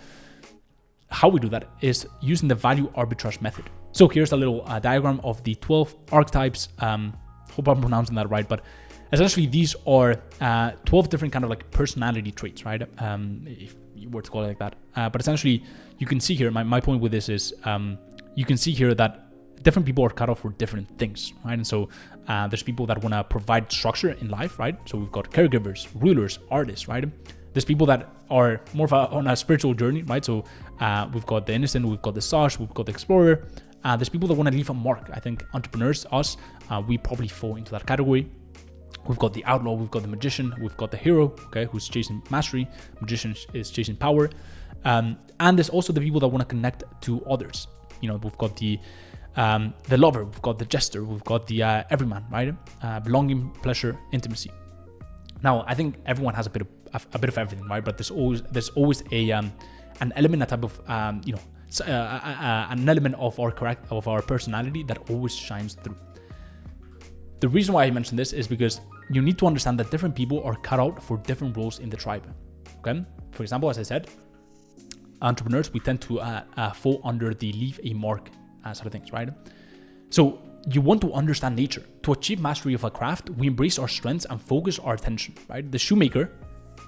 how we do that is using the value arbitrage method. So here's a little diagram of the 12 archetypes. Hope I'm pronouncing that right, but essentially these are 12 different kind of like personality traits, right? If you were to call it like that. But essentially you can see here, my point with this is you can see here that different people are cut off for different things, right? And so there's people that want to provide structure in life, right? So we've got caregivers, rulers, artists, right? There's people that are more on a spiritual journey, right? So we've got the innocent, we've got the sage, we've got the explorer. There's people that want to leave a mark. I think entrepreneurs, us, we probably fall into that category. We've got the outlaw, we've got the magician, we've got the hero, okay, who's chasing mastery. Magician is chasing power. And there's also the people that want to connect to others. We've got the lover, we've got the jester, we've got the everyman, right? Belonging, pleasure, intimacy. Now, I think everyone has a bit of everything, right? But there's always an element, a type of an element of our personality that always shines through. The reason why I mention this is because you need to understand that different people are cut out for different roles in the tribe. Okay, for example, as I said, entrepreneurs, we tend to fall under the leave a mark sort of things, right? So you want to understand nature. To achieve mastery of a craft, we embrace our strengths and focus our attention, right? The shoemaker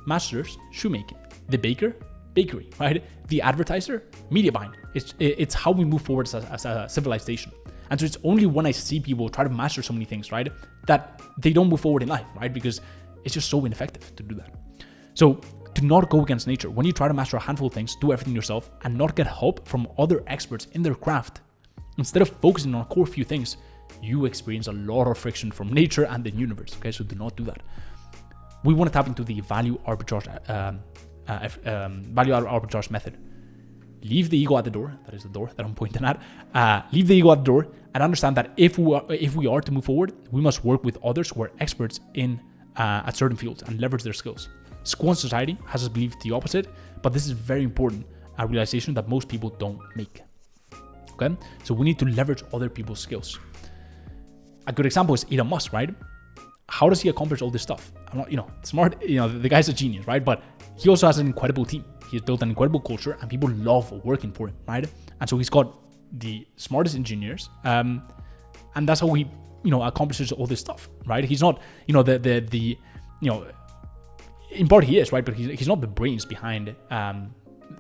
masters shoemaking. The baker, bakery, right? The advertiser, media buying. It's how we move forward as a civilization. And so it's only when I see people try to master so many things, right, that they don't move forward in life, right? Because it's just so ineffective to do that. So do not go against nature. When you try to master a handful of things, do everything yourself and not get help from other experts in their craft. Instead of focusing on a core few things, you experience a lot of friction from nature and the universe, okay? So do not do that. We want to tap into the value arbitrage method. Leave the ego at the door. That is the door that I'm pointing at. Leave the ego at the door and understand that if we are to move forward, we must work with others who are experts in at certain fields and leverage their skills. School society has us believe the opposite, but this is very important, a realization that most people don't make. Okay, so we need to leverage other people's skills. A good example is Elon Musk, right? How does he accomplish all this stuff? I'm not, smart. The guy's a genius, right? But he also has an incredible team. He's built an incredible culture, and people love working for him, right? And so he's got the smartest engineers, and that's how he, accomplishes all this stuff, right? He's not, in part he is, right? But he's not the brains behind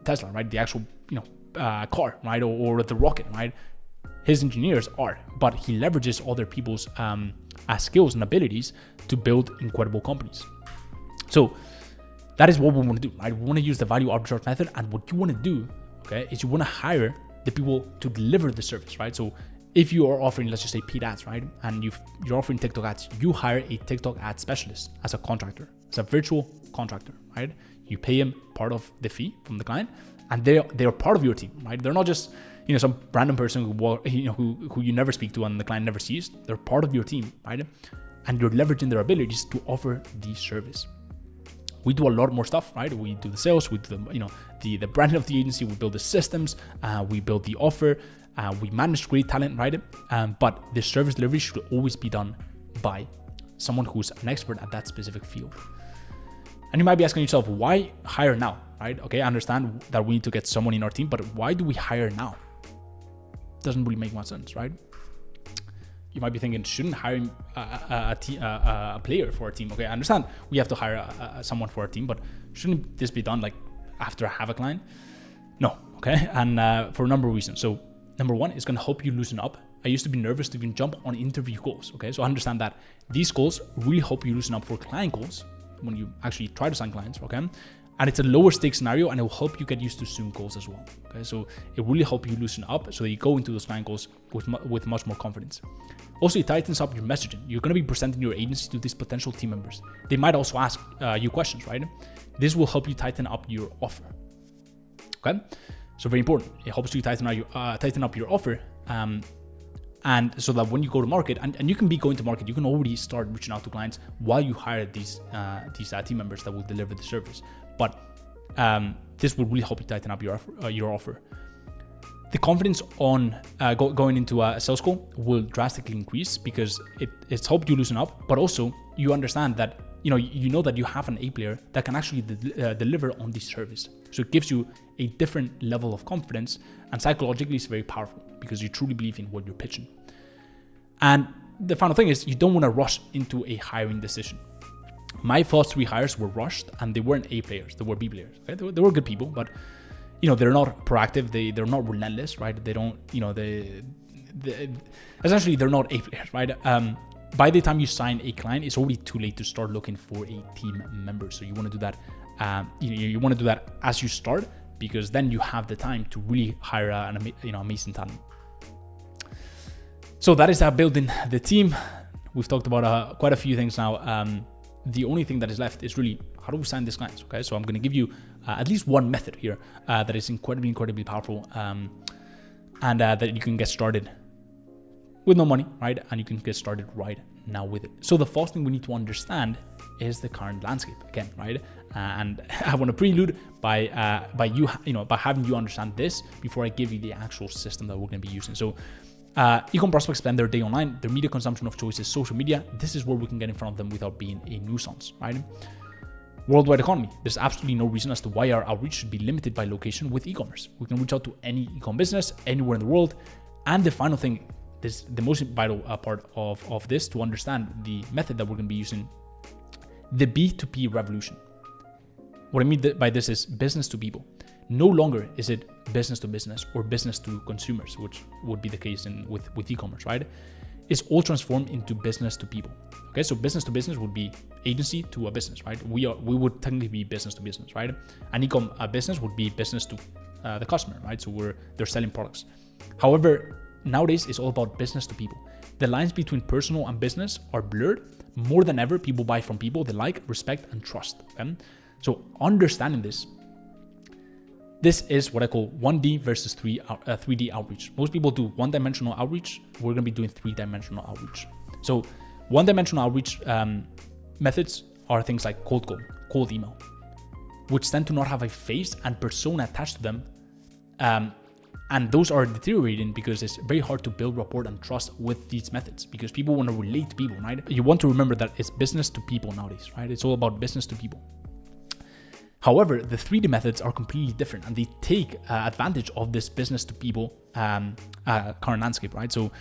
Tesla, right? The actual, car, right? Or the rocket, right? His engineers are, but he leverages other people's skills and abilities to build incredible companies. So that is what we want to do, right? We want to use the value arbitrage method, and what you want to do, okay, is you want to hire the people to deliver the service, right? So if you are offering, let's just say paid ads, right? And you're offering TikTok ads, you hire a TikTok ad specialist as a contractor, as a virtual contractor, right? You pay him part of the fee from the client, and they're part of your team, right? They're not just, some random person who you never speak to and the client never sees. They're part of your team, right? And you're leveraging their abilities to offer the service. We do a lot more stuff, right? We do the sales, we do the branding of the agency, we build the systems, we build the offer, we manage great talent, right? But the service delivery should always be done by someone who's an expert at that specific field. And you might be asking yourself, why hire now, right? Okay, I understand that we need to get someone in our team, but why do we hire now? Doesn't really make much sense, right? You might be thinking, shouldn't hiring a player for our team? Okay, I understand we have to hire someone for our team, but shouldn't this be done like after I have a client? No, okay, and for a number of reasons. So number one, it's going to help you loosen up. I used to be nervous to even jump on interview calls, okay? So I understand that these calls really help you loosen up for client calls when you actually try to sign clients, okay? And it's a lower stake scenario, and it will help you get used to Zoom calls as well. Okay, so it really helps you loosen up so that you go into those client calls with much more confidence. Also, it tightens up your messaging. You're going to be presenting your agency to these potential team members. They might also ask you questions, right? This will help you tighten up your offer. Okay, so very important. It helps you tighten up your offer, and so that when you go to market, and you can be going to market, you can already start reaching out to clients while you hire these team members that will deliver the service. But this will really help you tighten up your offer. The confidence on going into a sales call will drastically increase because it's helped you loosen up, but also you understand that you know that you have an A player that can actually deliver on this service. So it gives you a different level of confidence, and psychologically it's very powerful because you truly believe in what you're pitching. And the final thing is, you don't want to rush into a hiring decision. My first 3 hires were rushed, and they weren't A players, they were B players. Okay? They were good people, but they're not proactive, they're not relentless, right? They don't, essentially they're not A players, right? By the time you sign a client, it's already too late to start looking for a team member. So you want to do that. You want to do that as you start, because then you have the time to really hire an amazing talent. So that is building the team. We've talked about quite a few things now. The only thing that is left is really, how do we sign these clients? Okay, so I'm going to give you at least one method here that is incredibly powerful, and that you can get started with no money, right? And you can get started right now with it. So the first thing we need to understand is the current landscape again, right? And I want to prelude by having you understand this before I give you the actual system that we're going to be using. So e-com prospects spend their day online. Their media consumption of choice is social media. This is where we can get in front of them without being a nuisance, right? Worldwide economy. There's absolutely no reason as to why our outreach should be limited by location with e-commerce. We can reach out to any e-com business anywhere in the world. And the final thing, this the most vital part of this to understand the method that we're going to be using, the B2P revolution. What I mean by this is business to people. No longer is it business to business or business to consumers, which would be the case with e-commerce, right? It's all transformed into business to people. Okay, so business to business would be agency to a business, right? We would technically be business to business, right? An e-com business would be business to the customer, right? So they're selling products. However, nowadays it's all about business to people. The lines between personal and business are blurred. More than ever, people buy from people they like, respect, and trust. Okay? So understanding this is what I call 1D versus 3D outreach. Most people do one-dimensional outreach. We're going to be doing 3-dimensional outreach. So one-dimensional outreach methods are things like cold call, cold email, which tend to not have a face and persona attached to them. And those are deteriorating because it's very hard to build rapport and trust with these methods because people want to relate to people, right? You want to remember that it's business to people nowadays, right? It's all about business to people. However, the 3D methods are completely different and they take advantage of this business to people current landscape, right? So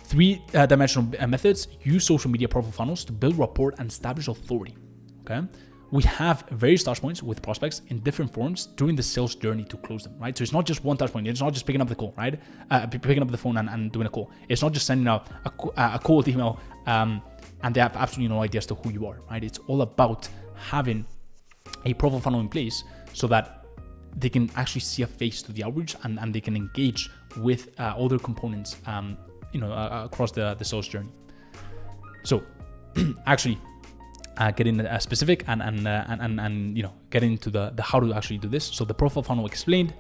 3-dimensional methods use social media profile funnels to build rapport and establish authority, okay? We have various touch points with prospects in different forms during the sales journey to close them, right? So it's not just one touch point. It's not just picking up the call, right? Picking up the phone and doing a call. It's not just sending out a cold email and they have absolutely no idea as to who you are, right? It's all about having a profile funnel in place so that they can actually see a face to the outreach and they can engage with other components across the sales journey. So actually getting specific and get into the how to actually do this. So the profile funnel explained.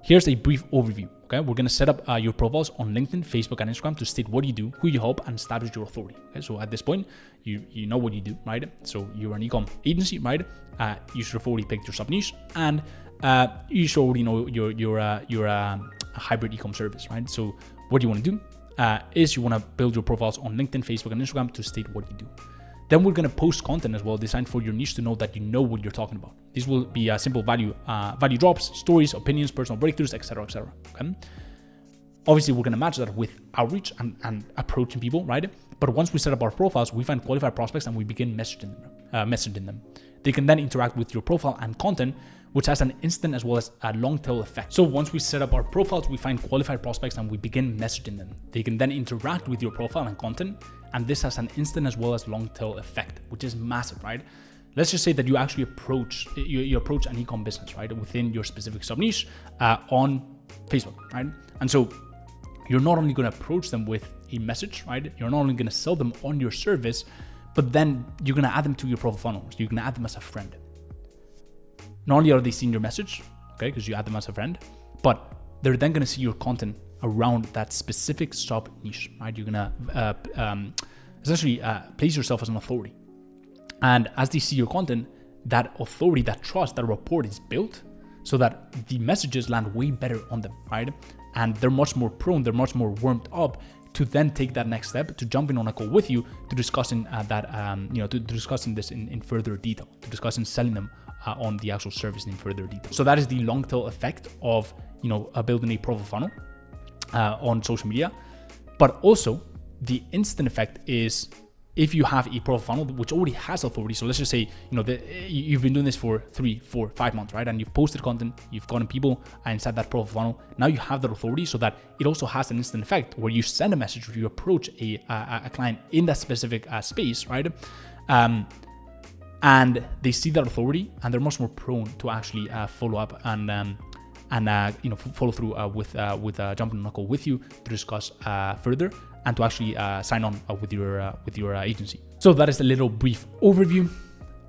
Here's a brief overview. Okay, we're gonna set up your profiles on LinkedIn, Facebook, and Instagram to state what you do, who you help, and establish your authority. Okay, so at this point, you know what you do, right? So you're an e-com agency, right? You should have already picked your sub niche, and you should already know your a hybrid e-com service, right? So what you want to do is you want to build your profiles on LinkedIn, Facebook, and Instagram to state what you do. Then we're going to post content as well designed for your niche to know that you know what you're talking about. These will be simple value drops, stories, opinions, personal breakthroughs, etc., etc. Okay? Obviously, we're going to match that with outreach and approaching people, right? But once we set up our profiles, we find qualified prospects and we begin messaging them. They can then interact with your profile and content, which has an instant as well as a long tail effect. So once we set up our profiles, we find qualified prospects and we begin messaging them. They can then interact with your profile and content, and this has an instant as well as long tail effect, which is massive, right? Let's just say that you actually approach an e-com business, right, within your specific sub niche on Facebook, right? And so you're not only going to approach them with a message, right? You're not only going to sell them on your service, but then you're going to add them to your profile funnel. So you're going to add them as a friend. Not only are they seeing your message, okay, because you add them as a friend, but they're then going to see your content around that specific sub niche, right? You're going to essentially place yourself as an authority. And as they see your content, that authority, that trust, that rapport is built so that the messages land way better on them, right? And they're much more prone, they're much more warmed up to then take that next step, to jumping on a call with you, to discussing to discussing this in further detail, to discussing selling them on the actual service in further detail. So that is the long tail effect of building a profile funnel on social media. But also the instant effect is if you have a profile funnel which already has authority. So let's just say you've been doing this for 3, 4, 5 months, right? And you've posted content, you've gotten people inside that profile funnel. Now you have that authority, so that it also has an instant effect where you send a message or you approach a client in that specific space, right? And they see that authority and they're much more prone to actually follow up and follow through with jumping on a call with you to discuss further and to actually sign on with your agency. So that is a little brief overview,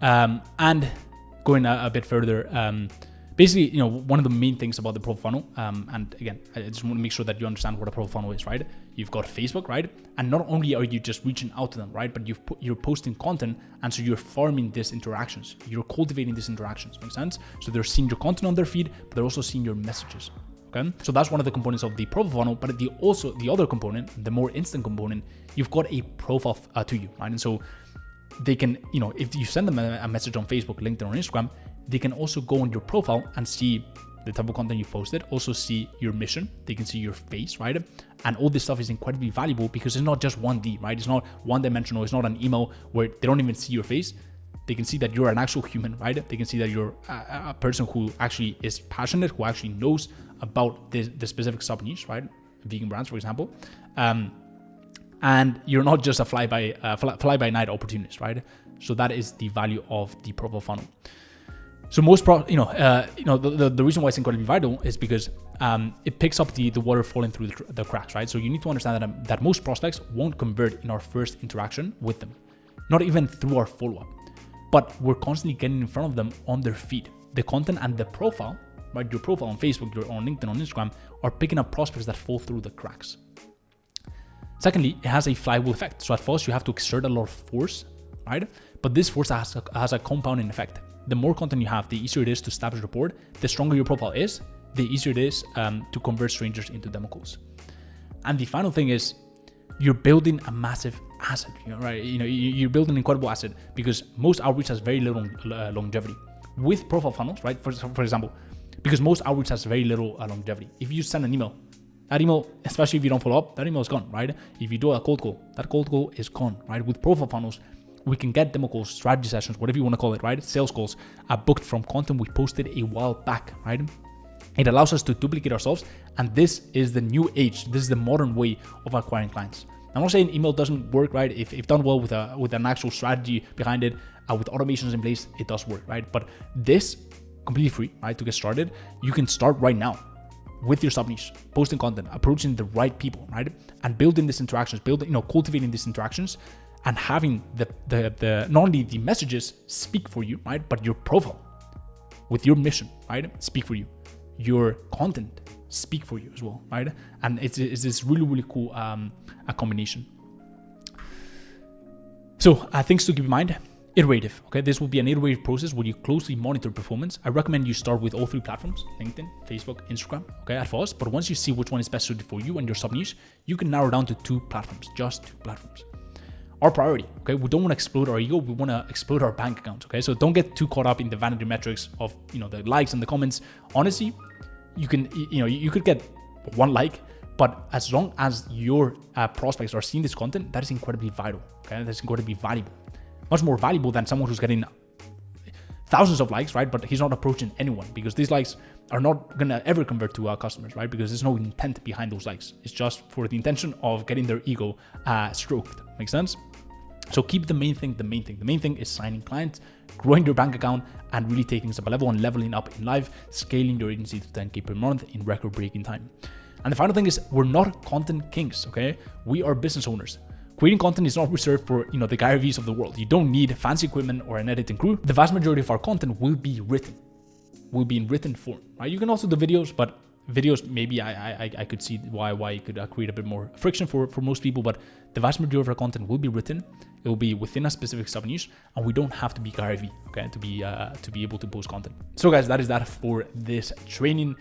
and going a bit further. Basically, one of the main things about the profile funnel, and again, I just want to make sure that you understand what a profile funnel is, right? You've got Facebook, right? And not only are you just reaching out to them, right? But you're posting content, and so you're farming these interactions. You're cultivating these interactions, make sense? So they're seeing your content on their feed, but they're also seeing your messages, okay? So that's one of the components of the profile funnel, but the other component, the more instant component, you've got a profile to you, right? And so they can, if you send them a message on Facebook, LinkedIn, or Instagram, they can also go on your profile and see the type of content you posted, also see your mission, they can see your face, right? And all this stuff is incredibly valuable because it's not just 1D, right? It's not one-dimensional, it's not an email where they don't even see your face. They can see that you're an actual human, right? They can see that you're a person who actually is passionate, who actually knows about the specific sub-niche, right? Vegan brands, for example. And you're not just a fly-by-night opportunist, right? So that is the value of the profile funnel. So most the reason why it's incredibly vital is because it picks up the water falling through the cracks, right? So you need to understand that most prospects won't convert in our first interaction with them, not even through our follow-up, but we're constantly getting in front of them on their feed. The content and the profile, right? Your profile on Facebook, your on LinkedIn, on Instagram, are picking up prospects that fall through the cracks. Secondly, it has a flywheel effect. So at first you have to exert a lot of force, right? But this force has a compounding effect. The more content you have, the easier it is to establish rapport. The stronger your profile is, the easier it is to convert strangers into demo calls. And the final thing is you're building a massive asset, right? You're building an incredible asset because most outreach has very little longevity. With profile funnels, right? For example, because most outreach has very little longevity. If you send an email, that email, especially if you don't follow up, that email is gone, right? If you do a cold call, that cold call is gone, right? With profile funnels, we can get demo calls, strategy sessions, whatever you want to call it, right? Sales calls are booked from content we posted a while back, right? It allows us to duplicate ourselves, and this is the new age. This is the modern way of acquiring clients. I'm not saying email doesn't work, right? If done well with an actual strategy behind it, with automations in place, it does work, right? But this completely free, right? To get started, you can start right now. with your sub niche, posting content, approaching the right people, right? And building these interactions, cultivating these interactions, and having the not only the messages speak for you, right? But your profile with your mission, right? Speak for you. Your content speak for you as well, right? And it's this really, really cool a combination. So things to keep in mind. Iterative, okay? This will be an iterative process where you closely monitor performance. I recommend you start with all 3 platforms, LinkedIn, Facebook, Instagram, okay, at first. But once you see which one is best suited for you and your sub niche, you can narrow down to 2 platforms, just 2 platforms. Our priority, okay? We don't want to explode our ego. We want to explode our bank account, okay? So don't get too caught up in the vanity metrics of, the likes and the comments. Honestly, you could get 1 like, but as long as your prospects are seeing this content, that is incredibly vital, okay? That's incredibly valuable. Much more valuable than someone who's getting thousands of likes, right? But he's not approaching anyone, because these likes are not gonna ever convert to customers, right? Because there's no intent behind those likes. It's just for the intention of getting their ego stroked. Make sense? So keep the main thing. The main thing is signing clients, growing your bank account, and really taking step by level and leveling up in life, scaling your agency to 10K per month in record-breaking time. And the final thing is, we're not content kings, okay? We are business owners. Creating content is not reserved for, the Gary V's of the world. You don't need fancy equipment or an editing crew. The vast majority of our content will be in written form, right? You can also do videos, but videos, maybe I could see why you could create a bit more friction for most people, but the vast majority of our content will be written. It will be within a specific sub niche, and we don't have to be Gary V, okay, to be able to post content. So guys, that is that for this training.